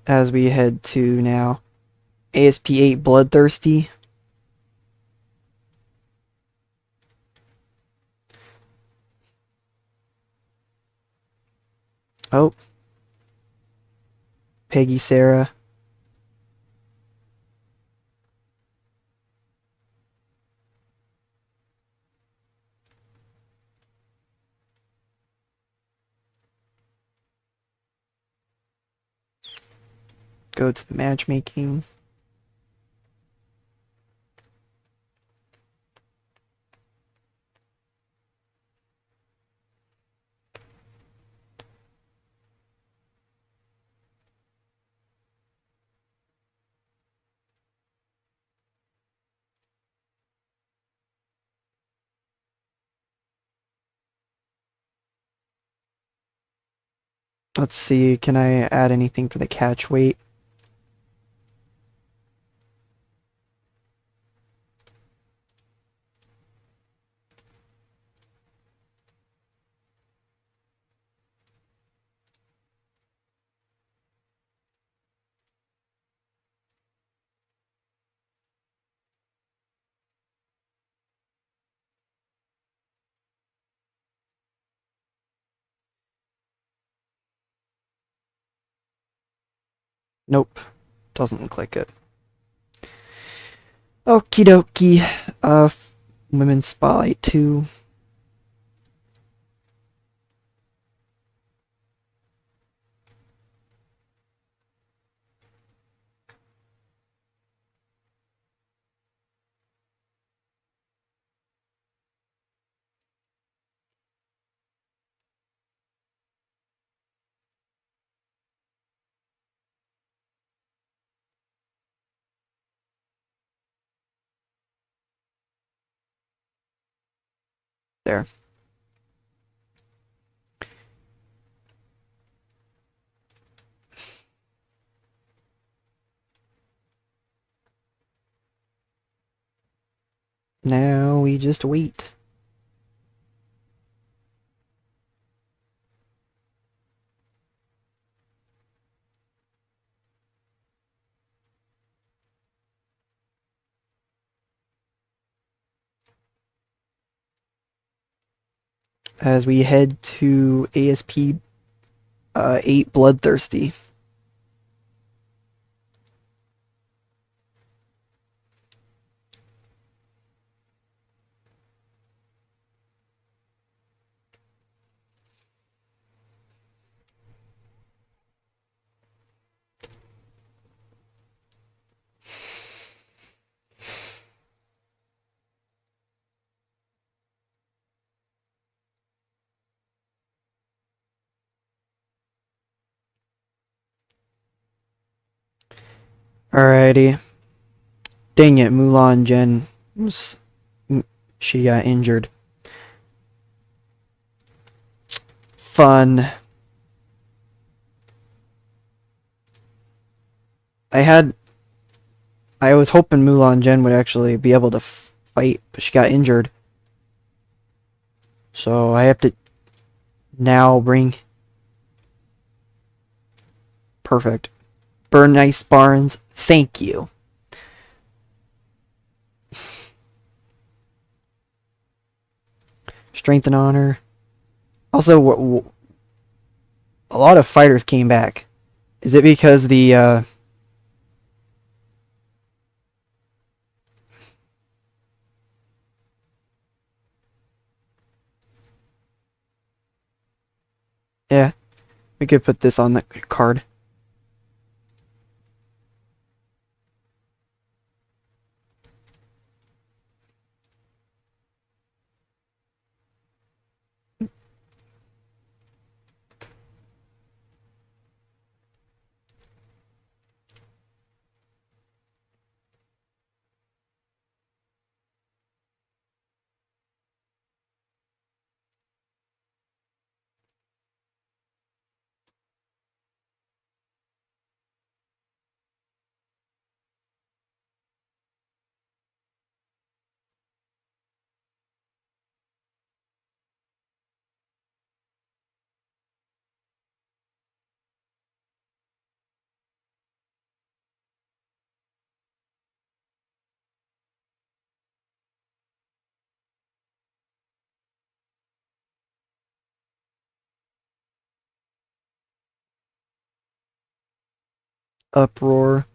As we head to now ASP 8 Bloodthirsty. Oh. Peggy Sarah. Go to the matchmaking. Let's see, can I add anything for the catch weight? Nope, doesn't look like it. Okie dokie. Women's Spotlight 2. There. Now we just wait. As we head to ASP 8 Bloodthirsty. Alrighty. Dang it, Mulan Jen was she got injured. Fun. I had I was hoping Mulan Jen would actually be able to fight, but she got injured. So I have to now bring perfect. Burn Nice Barnes, thank you. Strength and Honor. Also, a lot of fighters came back. Is it because the yeah, we could put this on the card. Uproar.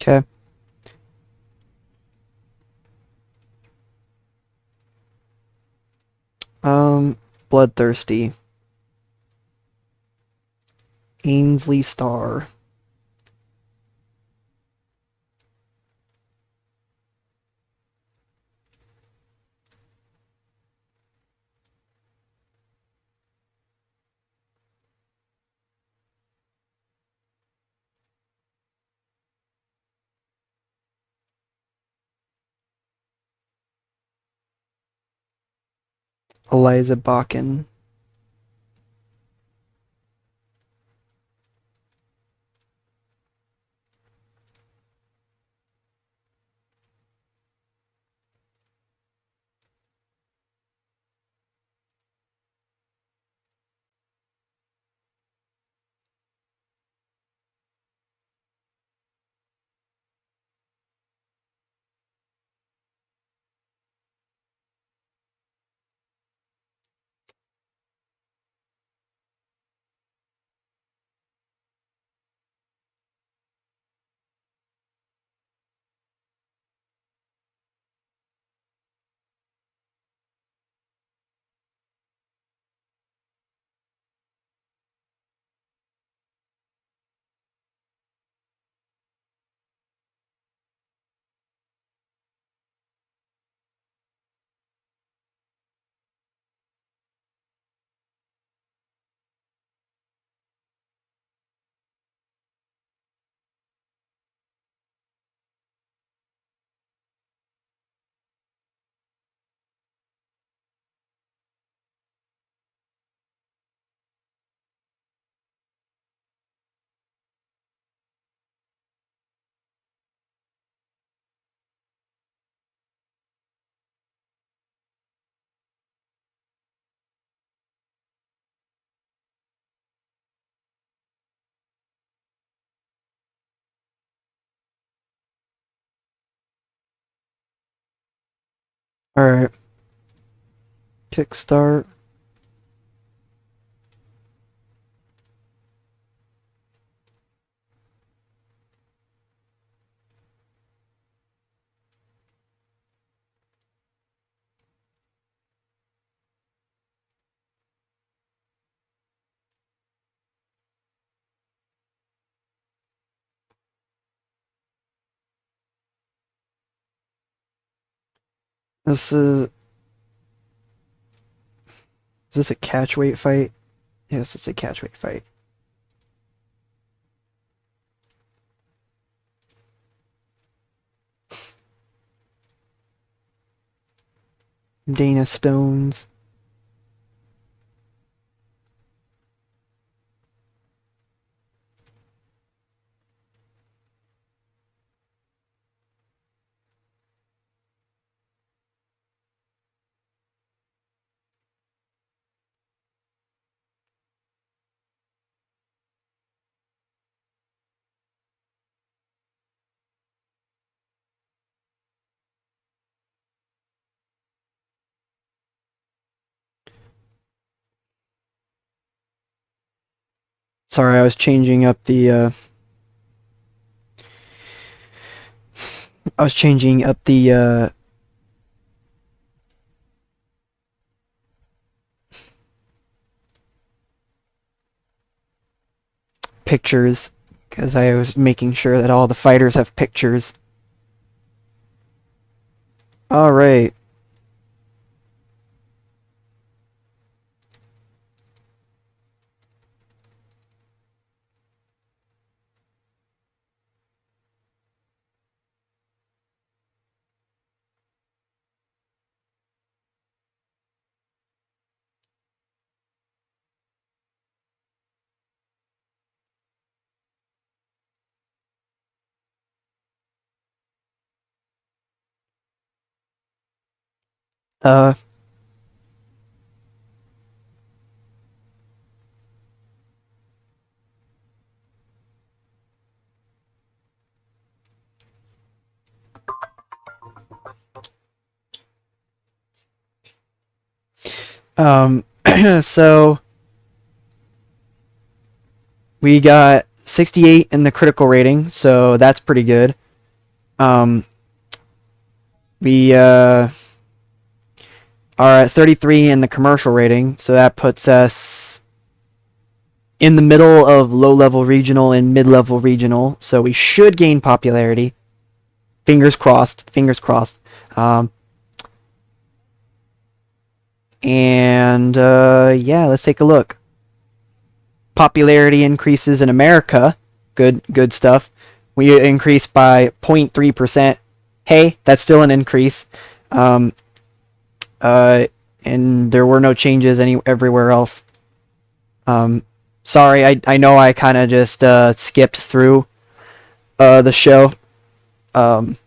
Okay. Bloodthirsty. Ainsley Star. Eliza Bakken. All right. Kickstart. This is this a catch weight fight? Yes, it's a catch weight fight. Dana Stones. Sorry, I was changing up the pictures because I was making sure that all the fighters have pictures. All right. Uh, um, so we got 68 in the critical rating, so that's pretty good. Um, we are at 33 in the commercial rating, so that puts us in the middle of low-level regional and mid-level regional, so we should gain popularity. Fingers crossed. Fingers crossed. And yeah, let's take a look. Popularity increases in America. Good stuff. We increased by 0.3%. Hey, that's still an increase. Um, and there were no changes everywhere else. Sorry, I know I kind of just skipped through the show. Some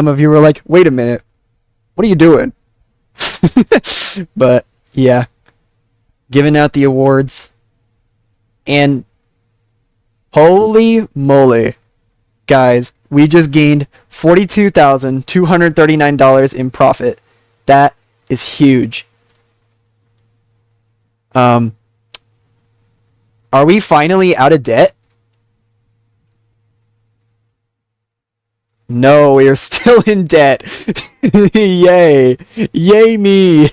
of you were like, "Wait a minute, what are you doing?" But yeah, giving out the awards, and holy moly, guys, we just gained $42,239 in profit. That is huge. Are we finally out of debt? No, we are still in debt. Yay. Yay me.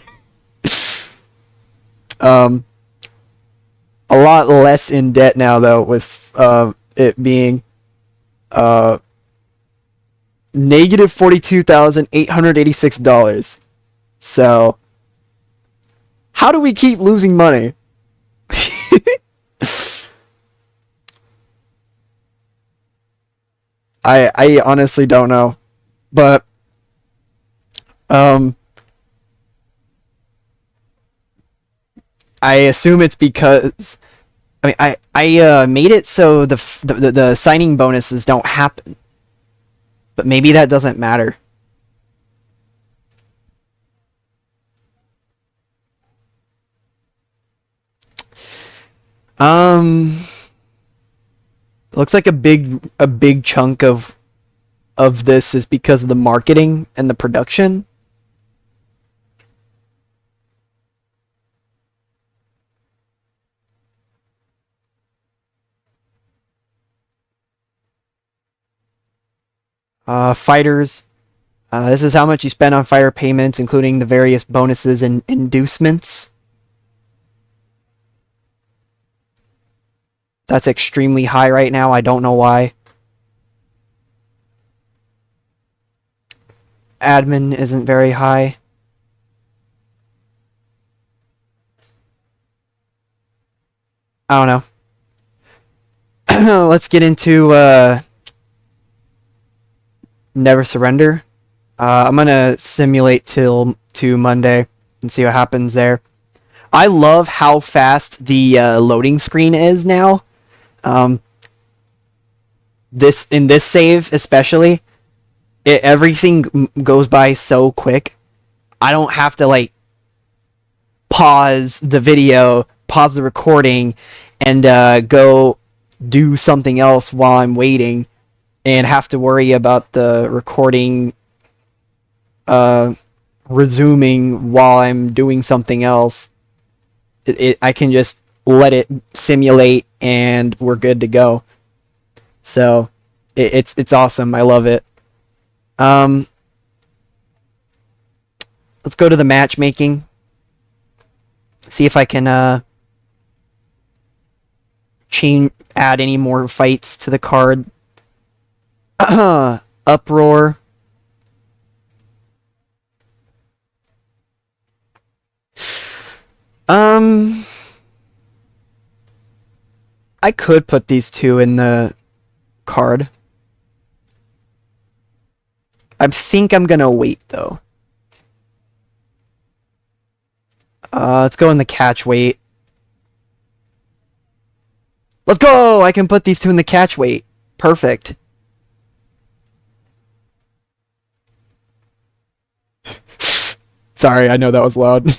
A lot less in debt now though, with it being negative $42,886. So how do we keep losing money? I honestly don't know. But um I assume it's because I made it so the signing bonuses don't happen. But maybe that doesn't matter. Um Looks like a big chunk of of this is because of the marketing and the production. Fighters. This is how much you spend on fighter payments, including the various bonuses and inducements. That's extremely high right now. I don't know why. Admin isn't very high. I don't know. Let's get into Never Surrender. I'm gonna simulate till to Monday and see what happens there. I love how fast the loading screen is now. This save especially, everything goes by so quick. I don't have to like pause the video, pause the recording, and go do something else while I'm waiting, and have to worry about the recording resuming while I'm doing something else. I can just let it simulate and we're good to go. So it's awesome. I love it. Let's go to the matchmaking. See if I can add any more fights to the card. Uproar. I could put these two in the card. I think I'm gonna wait though. Let's go in the catch weight. Let's go! I can put these two in the catch weight. Perfect. Sorry, I know that was loud.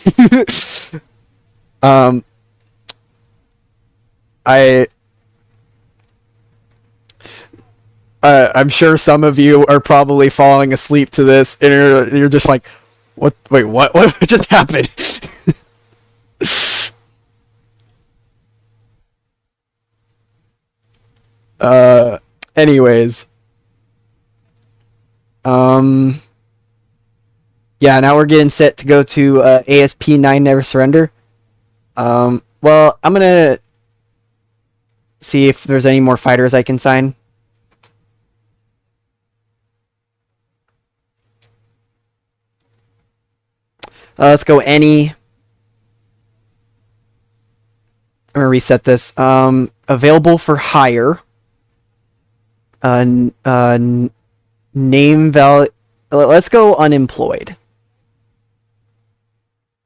I'm sure some of you are probably falling asleep to this, and you're just like, what? Wait, what? What just happened? Anyways, yeah, now we're getting set to go to ASP9 Never Surrender. Well, I'm gonna see if there's any more fighters I can sign. Let's go any. I'm gonna reset this. Available for hire. Name value. Let's go unemployed.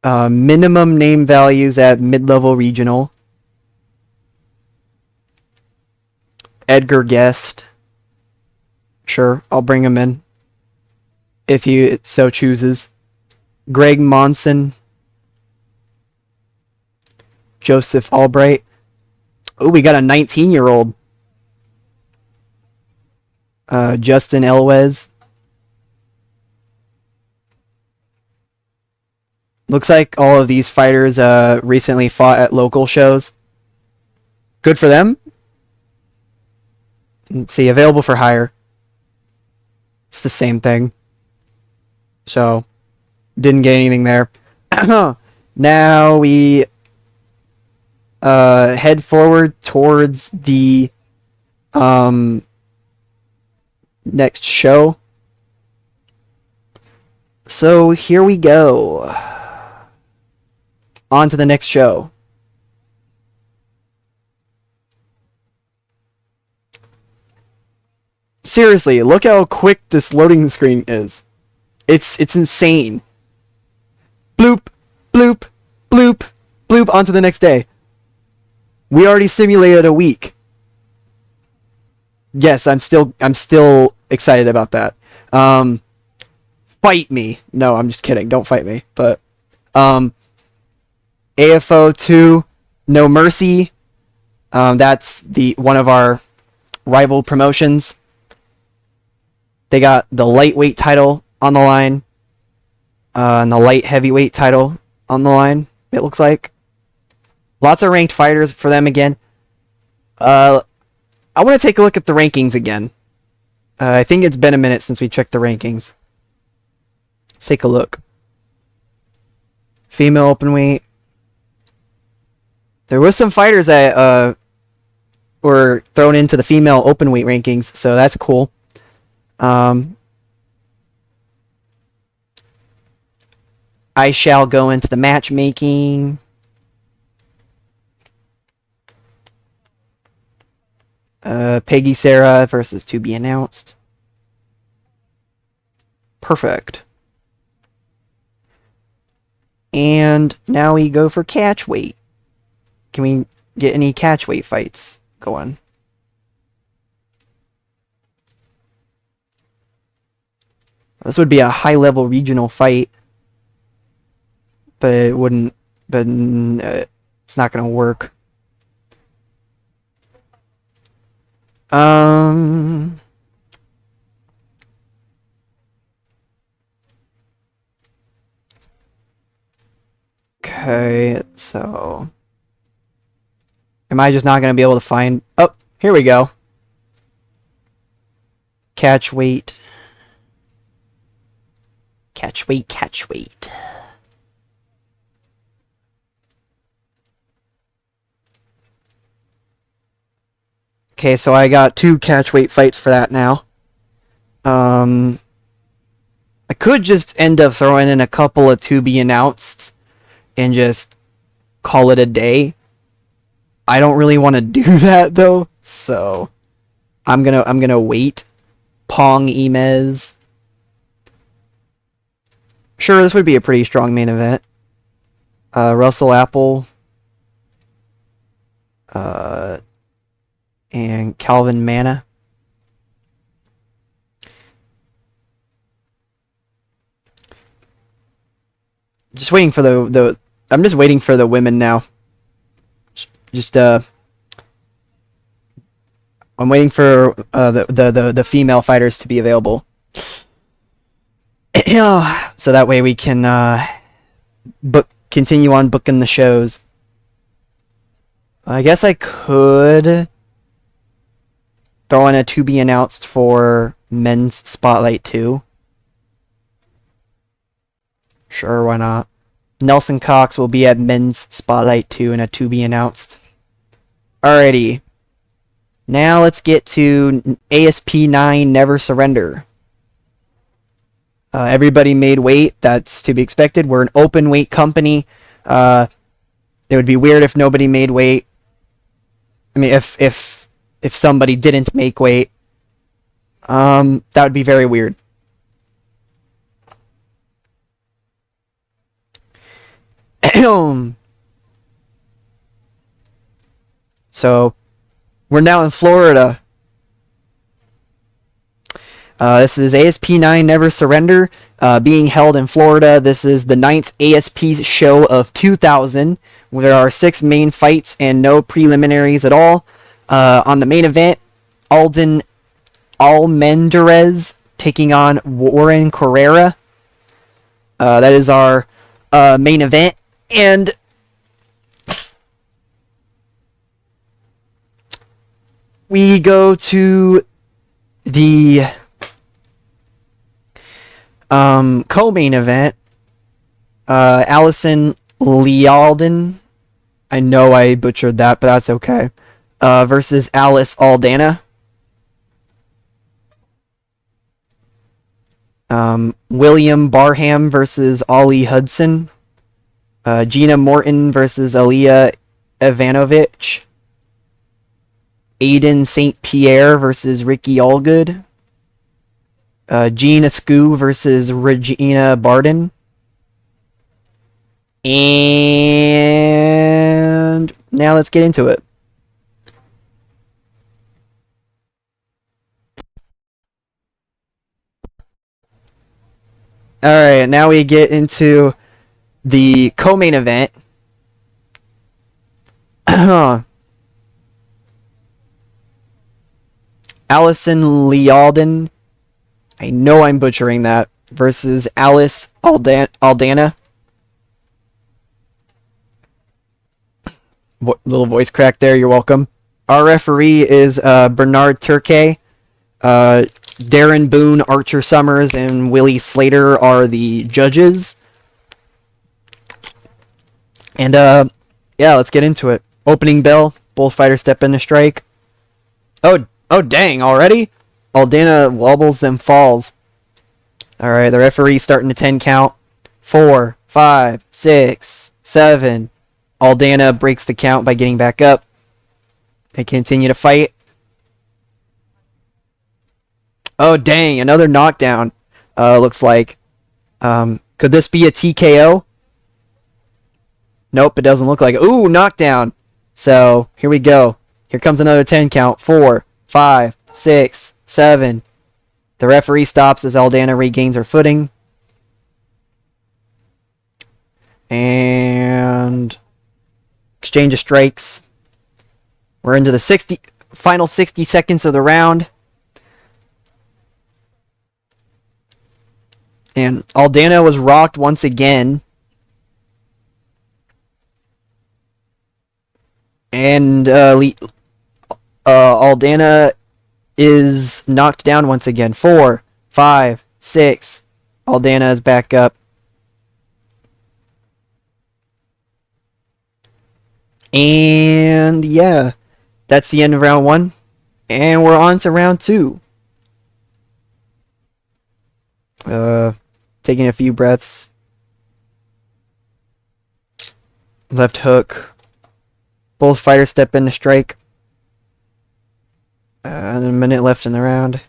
Minimum name values at mid-level regional. Edgar Guest. Sure, I'll bring him in if he so chooses. Greg Monson. Joseph Albright. Oh, we got a 19-year-old. Justin Elwes. Looks like all of these fighters recently fought at local shows. Good for them. Let's see, available for hire. It's the same thing. So, didn't get anything there. Now we head forward towards the next show. So here we go. On to the next show. Seriously, look how quick this loading screen is. It's insane. Bloop, bloop, bloop, bloop, on to the next day. We already simulated a week. Yes, I'm still excited about that. Fight me. No, I'm just kidding. Don't fight me. But AFO 2 No Mercy. That's one of our rival promotions. They got the lightweight title on the line, and the light heavyweight title on the line, it looks like. Lots of ranked fighters for them again. I want to take a look at the rankings again. I think it's been a minute since we checked the rankings. Let's take a look. Female openweight. There was some fighters that were thrown into the female openweight rankings, so that's cool. I shall go into the matchmaking. Peggy Sarah versus to be announced. Perfect. And now we go for catch weight. Can we get any catch weight fights going? This would be a high-level regional fight, but it wouldn't. But it's not going to work. Okay, so am I just not going to be able to find... Oh, here we go. Catch weight. Catch weight, catch weight. Okay, so I got 2 catch weight fights for that now. I could just end up throwing in a couple of to be announced and just call it a day. I don't really want to do that though, so I'm gonna wait. Pong Imez. Sure, this would be a pretty strong main event. Russell Apple. And Calvin Mana. Just waiting for the I'm just waiting for the women now. I'm waiting for the female fighters to be available. So that way we can continue on booking the shows. I guess I could throw in a to be announced for Men's Spotlight 2. Sure, why not? Nelson Cox will be at Men's Spotlight 2 in a to be announced. Alrighty. Now let's get to ASP 9 Never Surrender. Everybody made weight. That's to be expected. We're an open weight company. It would be weird if nobody made weight. I mean, if somebody didn't make weight, that would be very weird. So, we're now in Florida. This is ASP 9 Never Surrender, being held in Florida. This is the 9th ASP show of 2000. There are 6 main fights and no preliminaries at all. On the main event, Alden Almendarez taking on Warren Carrera. That is our main event. And we go to the co-main event. Allison Lealden. I know I butchered that, but that's okay. Versus Alice Aldana. William Barham versus Ollie Hudson. Gina Morton versus Aaliyah Ivanovic. Aiden St. Pierre versus Ricky Allgood. Gina Skoo versus Regina Barden. And now let's get into it. Alright, now we get into the co-main event. Allison Lealden I know I'm butchering that. Versus Alice Aldana. Little voice crack there. You're welcome. Our referee is Bernard Turkey. Darren Boone, Archer Summers, and Willie Slater are the judges. And yeah, let's get into it. Opening bell. Both fighters step in to strike. Oh dang! Already? Aldana wobbles then falls. All right, the referee's starting to 10 count. 4, 5, 6, 7. Aldana breaks the count by getting back up. They continue to fight. Oh, dang. Another knockdown. Looks like. Could this be a TKO? Nope, it doesn't look like it. Ooh, knockdown. So, here we go. Here comes another 10 count. 4, 5, 6, 7. The referee stops as Aldana regains her footing. And exchange of strikes. We're into the final 60 seconds of the round. And Aldana was rocked once again. And Aldana is knocked down once again. 4, 5, 6. Aldana is back up. And yeah, that's the end of round 1. And we're on to round 2. Taking a few breaths. Left hook. Both fighters step in to strike. And a minute left in the round.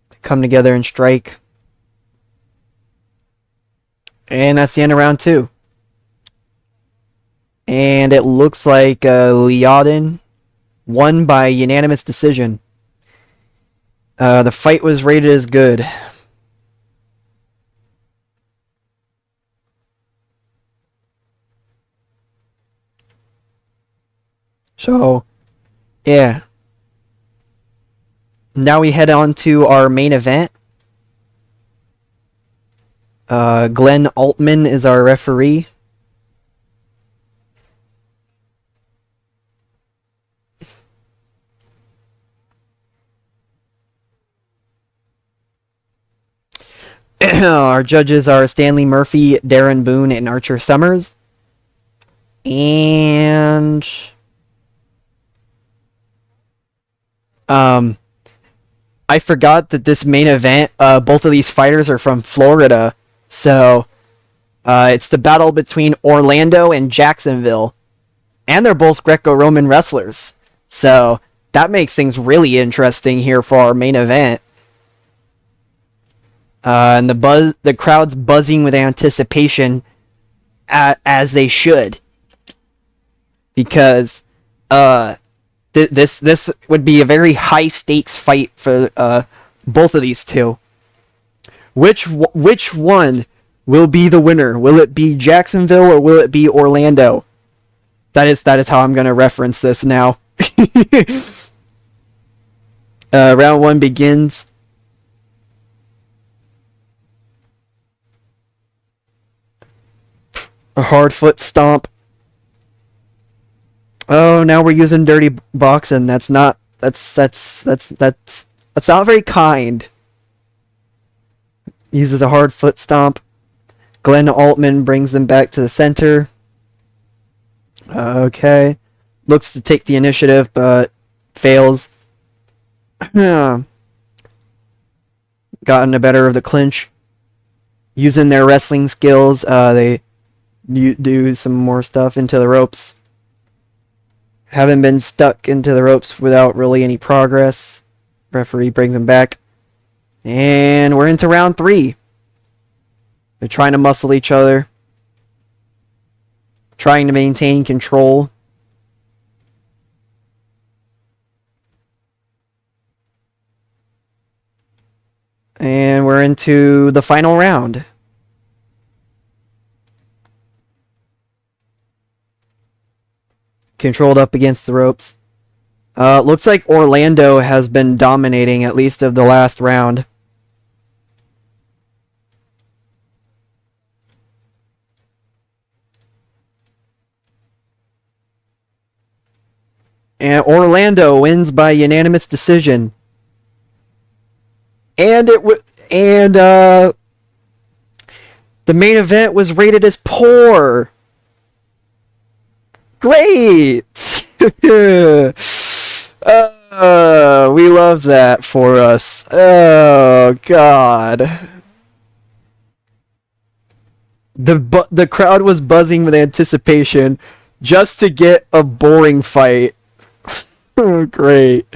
They come together and strike. And that's the end of round 2. And it looks like Liaudin won by unanimous decision. The fight was rated as good. So, yeah. Now we head on to our main event. Glenn Altman is our referee. Our judges are Stanley Murphy, Darren Boone, and Archer Summers. And I forgot that this main event, both of these fighters are from Florida. So it's the battle between Orlando and Jacksonville. And they're both Greco-Roman wrestlers. So that makes things really interesting here for our main event. And the crowd's buzzing with anticipation, as they should, because this would be a very high stakes fight for both of these two. Which one will be the winner? Will it be Jacksonville or will it be Orlando? That is how I'm gonna reference this now. Round 1 begins. A hard foot stomp. Oh, now we're using dirty boxing. That's not very kind. Uses a hard foot stomp. Glenn Altman brings them back to the center. Okay. Looks to take the initiative, but fails. Gotten the better of the clinch. Using their wrestling skills, they do some more stuff into the ropes. Haven't been stuck into the ropes without really any progress. Referee brings them back. And we're into round 3. They're trying to muscle each other. Trying to maintain control. And we're into the final round. Controlled up against the ropes. Looks like Orlando has been dominating at least of the last round. And Orlando wins by unanimous decision. And the main event was rated as poor. Great. We love that for us. Oh God. The crowd was buzzing with anticipation just to get a boring fight. Oh, great.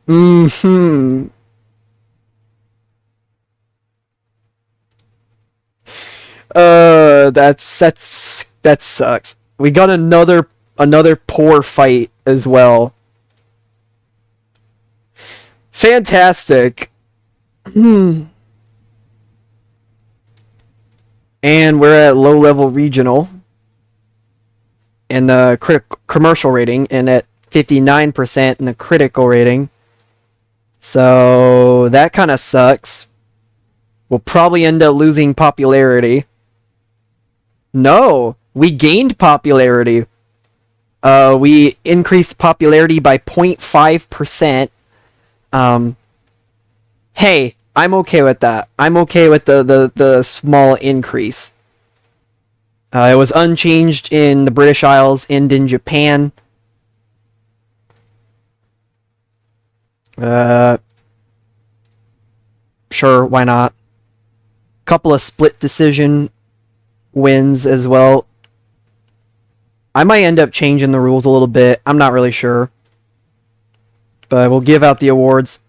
Hmm. That sucks. We got another poor fight as well. Fantastic. And we're at low level regional in the commercial rating, and at 59% in the critical rating. So that kind of sucks. We'll probably end up losing popularity. No, we gained popularity. We increased popularity by 0.5%. Hey, I'm okay with that. I'm okay with the small increase. It was unchanged in the British Isles and in Japan. Sure, why not? Couple of split decision wins as well. I might end up changing the rules a little bit. I'm not really sure. But we'll give out the awards.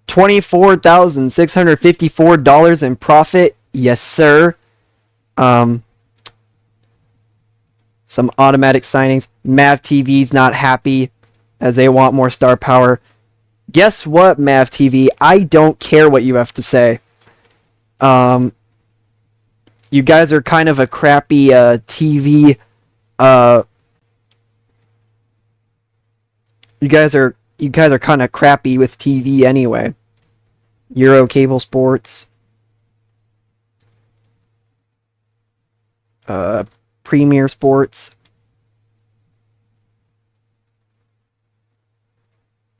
$24,654 in profit. Yes, sir. Some automatic signings. Mav TV's not happy as they want more star power. Guess what, Mav TV? I don't care what you have to say. You guys are kind of a crappy TV. You guys are kind of crappy with TV anyway. Euro Cable Sports. Premier Sports.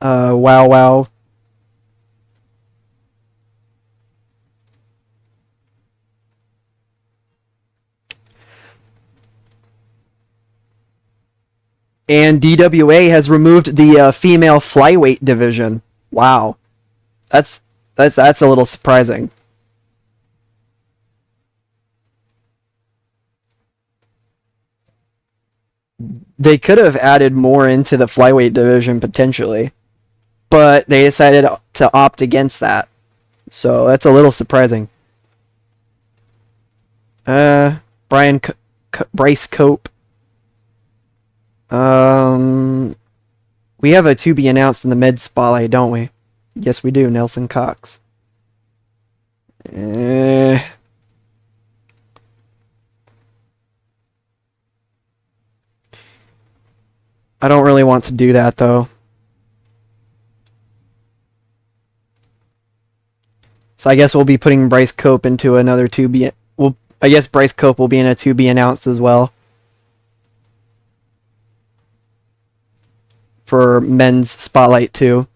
Wow Wow. And DWA has removed the female flyweight division. Wow, that's a little surprising. They could have added more into the flyweight division potentially, but they decided to opt against that. So that's a little surprising. Bryce Cope. We have a to be announced in the med spotlight, don't we? Yes, we do. Nelson Cox. I don't really want to do that though. So I guess we'll be putting Bryce Cope into another to be. I guess Bryce Cope will be in a to be announced as well. For men's spotlight 2.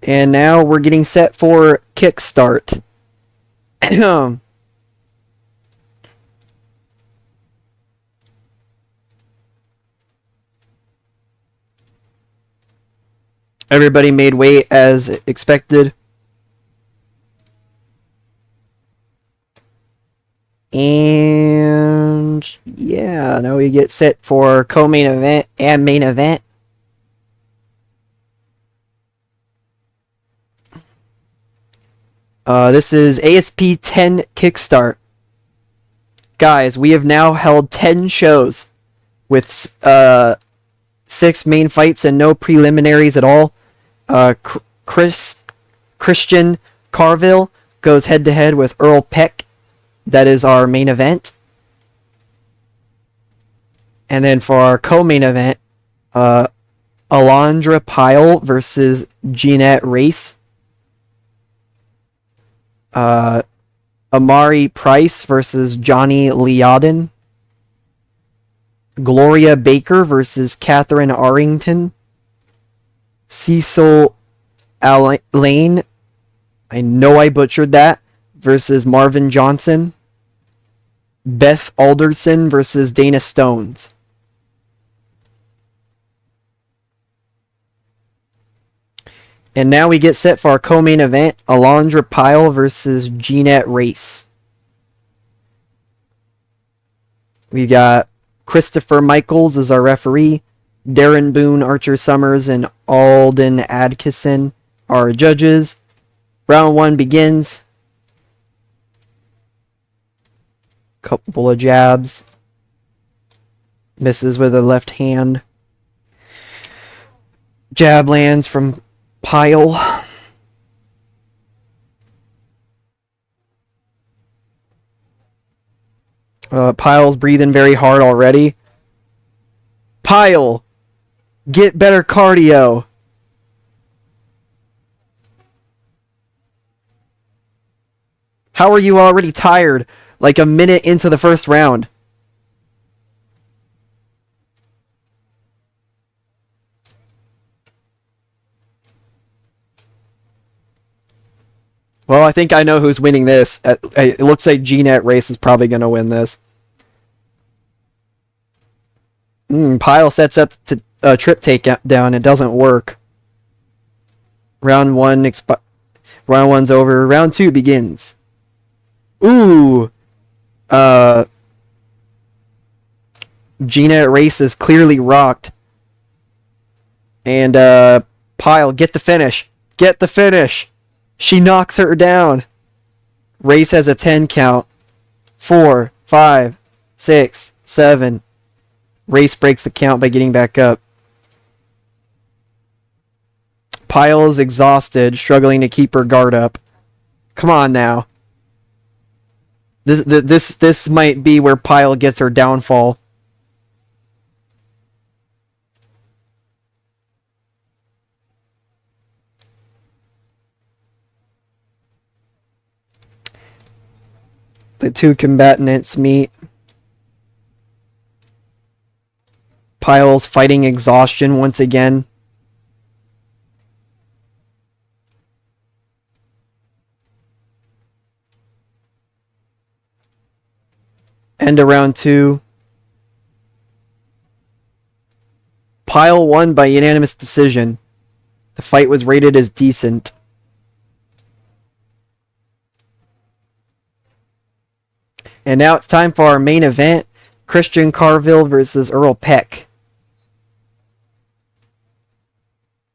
And now we're getting set for Kickstart. Everybody made weight as expected. And yeah, now we get set for co-main event and main event. This is ASP 10 Kickstart. Guys, we have now held 10 shows with 6 main fights and no preliminaries at all. Christian Carville goes head to head with Earl Peck. That is our main event. And then for our co-main event, Alondra Pyle versus Jeanette Race. Amari Price versus Johnny Leodin. Gloria Baker versus Catherine Arrington. Cecil Lane, I know I butchered that, versus Marvin Johnson. Beth Alderson versus Dana Stones. And now we get set for our co-main event, Alondra Pyle versus Jeanette Race. We got Christopher Michaels as our referee. Darren Boone, Archer Summers, and Alden Adkisson are judges. Round 1 begins. Couple of jabs. Misses with a left hand. Jab lands from Pyle. Pyle's breathing very hard already. Pyle, get better cardio. How are you already tired? Like a minute into the first round. Well, I think I know who's winning this. It looks like Jeanette Race is probably going to win this. Pyle sets up to a trip takedown. It doesn't work. Round 1's over. Round 2 begins. Ooh. Jeanette Race is clearly rocked. And Pyle, get the finish. Get the finish. She knocks her down. Race has a 10 count. 4, 5, 6, 7. Race breaks the count by getting back up. Pyle is exhausted, struggling to keep her guard up. Come on now. This might be where Pyle gets her downfall. The two combatants meet. Pyle's fighting exhaustion once again. End of round 2. Pyle won by unanimous decision. The fight was rated as decent. And now it's time for our main event, Christian Carville versus Earl Peck.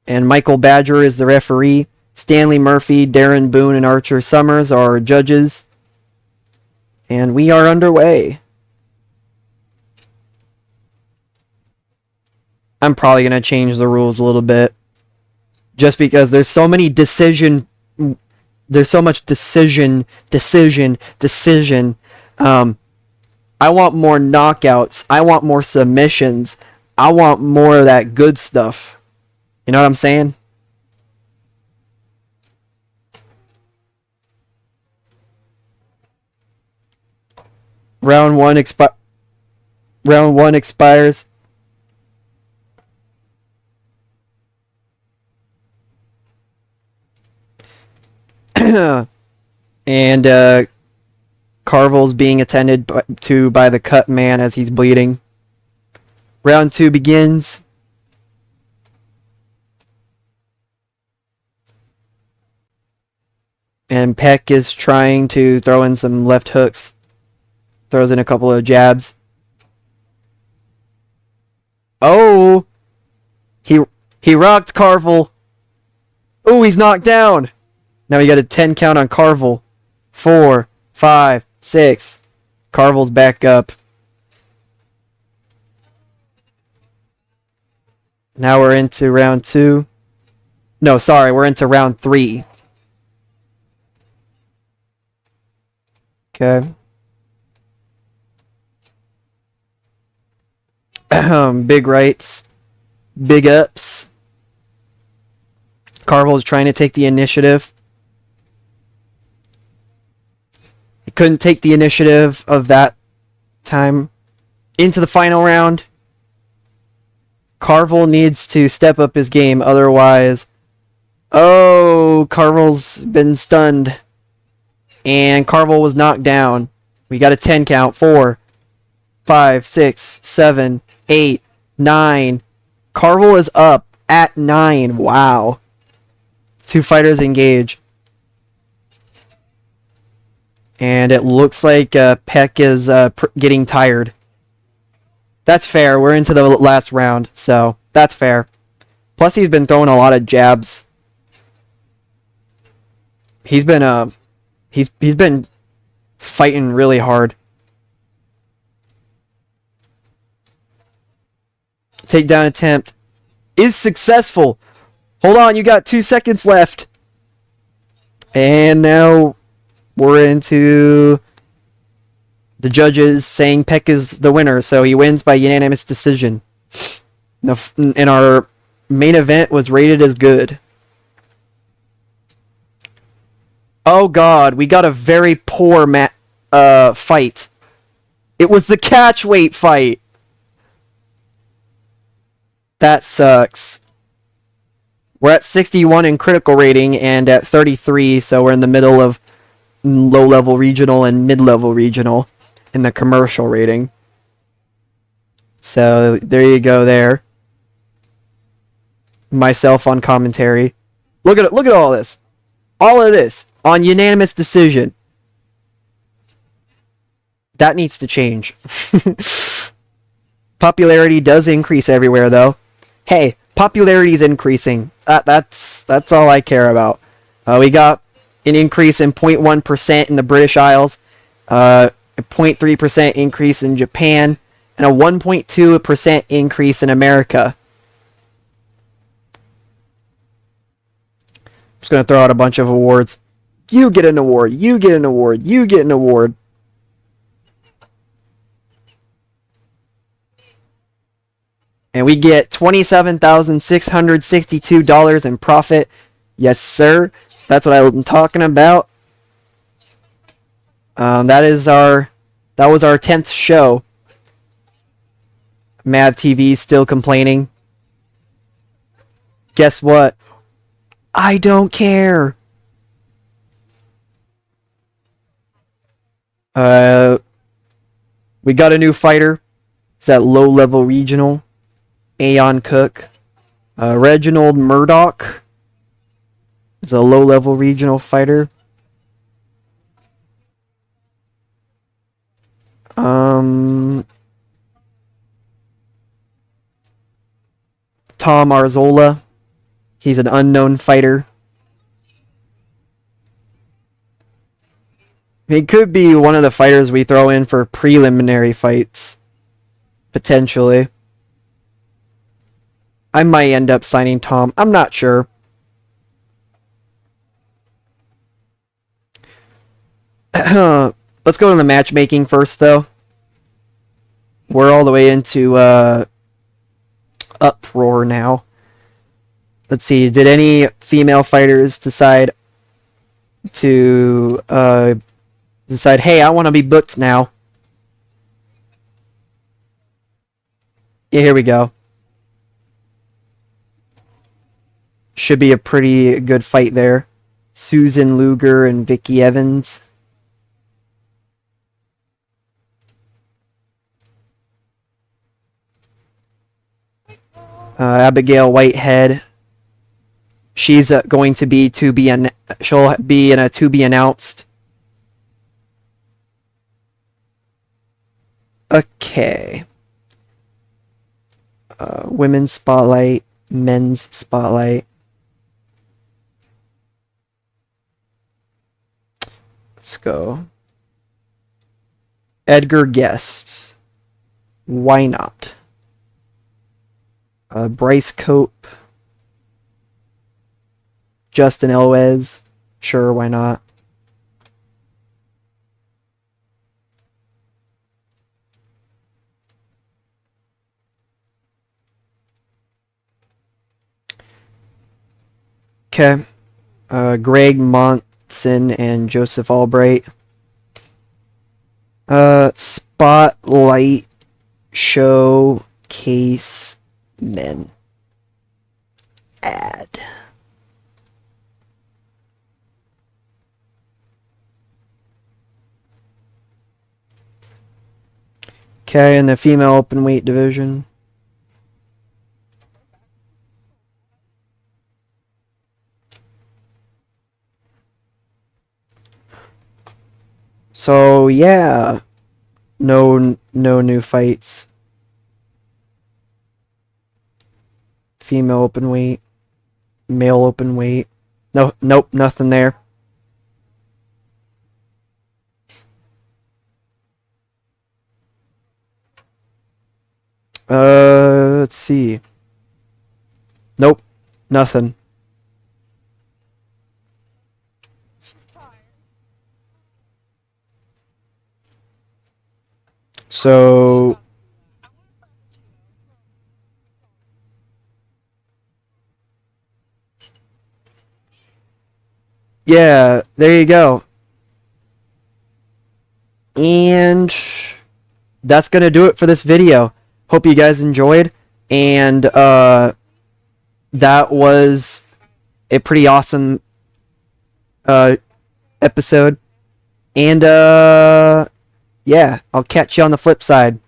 And Michael Badger is the referee. Stanley Murphy, Darren Boone, and Archer Summers are our judges. And we are underway. I'm probably going to change the rules a little bit. Just because there's so many decision. There's so much decision. I want more knockouts. I want more submissions. I want more of that good stuff. You know what I'm saying? Round 1 expires. And Carville's being attended to by the cut man as he's bleeding. Round 2 begins. And Peck is trying to throw in some left hooks. Throws in a couple of jabs. Oh! He rocked Carville. Oh, he's knocked down. Now we got a 10 count on Carville. 4, 5, 6. Carville's back up. Now we're into round 2. No, sorry, we're into round 3. Okay. Big rights. Big ups. Carvel is trying to take the initiative. He couldn't take the initiative of that time. Into the final round. Carvel needs to step up his game, otherwise... Oh, Carvel's been stunned. And Carvel was knocked down. We got a 10 count. 4, 5, 6, 7, 8, 9. Carvel is up at 9. Wow. 2 fighters engage. And it looks like Peck is getting tired. That's fair. We're into the last round, so that's fair. Plus, he's been throwing a lot of jabs. He's been he's been fighting really hard. Takedown attempt is successful. Hold on, you got 2 seconds left. And now we're into the judges saying Peck is the winner, so he wins by unanimous decision. And our main event was rated as good. Oh god, we got a very poor fight. It was the catch weight fight. That sucks. We're at 61 in critical rating and at 33, so we're in the middle of low-level regional and mid-level regional in the commercial rating. So there you go there. Myself on commentary. Look at all this. All of this on unanimous decision. That needs to change. Popularity does increase everywhere, though. Hey, popularity is increasing. That's all I care about. We got an increase in 0.1% in the British Isles, a 0.3% increase in Japan, and a 1.2% increase in America. I'm just going to throw out a bunch of awards. You get an award. You get an award. You get an award. And we get $27,662 in profit. Yes, sir. That's what I'm talking about. That was our 10th show. Mav TV still complaining. Guess what? I don't care. We got a new fighter. It's at low-level regional. Aeon Cook. Reginald Murdoch is a low-level regional fighter. Tom Arzola. He's an unknown fighter. He could be one of the fighters we throw in for preliminary fights. Potentially. I might end up signing Tom. I'm not sure. Let's go to the matchmaking first, though. We're all the way into uproar now. Let's see. Did any female fighters decide to hey, I want to be booked now? Yeah, here we go. Should be a pretty good fight there. Susan Luger and Vicky Evans. Abigail Whitehead. She's going to be she'll be in a to be announced. Okay. Women's spotlight, men's spotlight. Let's go. Edgar Guest. Why not? Bryce Cope. Justin Elwes. Sure, why not? Okay. Greg Monson and Joseph Albright. Spotlight Showcase Men. Ad. Okay, in the female open weight division. So yeah, no new fights. Female open weight, male open weight. Nope, nothing there. Let's see. Nope, nothing. So yeah, there you go. And that's gonna do it for this video. Hope you guys enjoyed, and that was a pretty awesome episode. And yeah, I'll catch you on the flip side.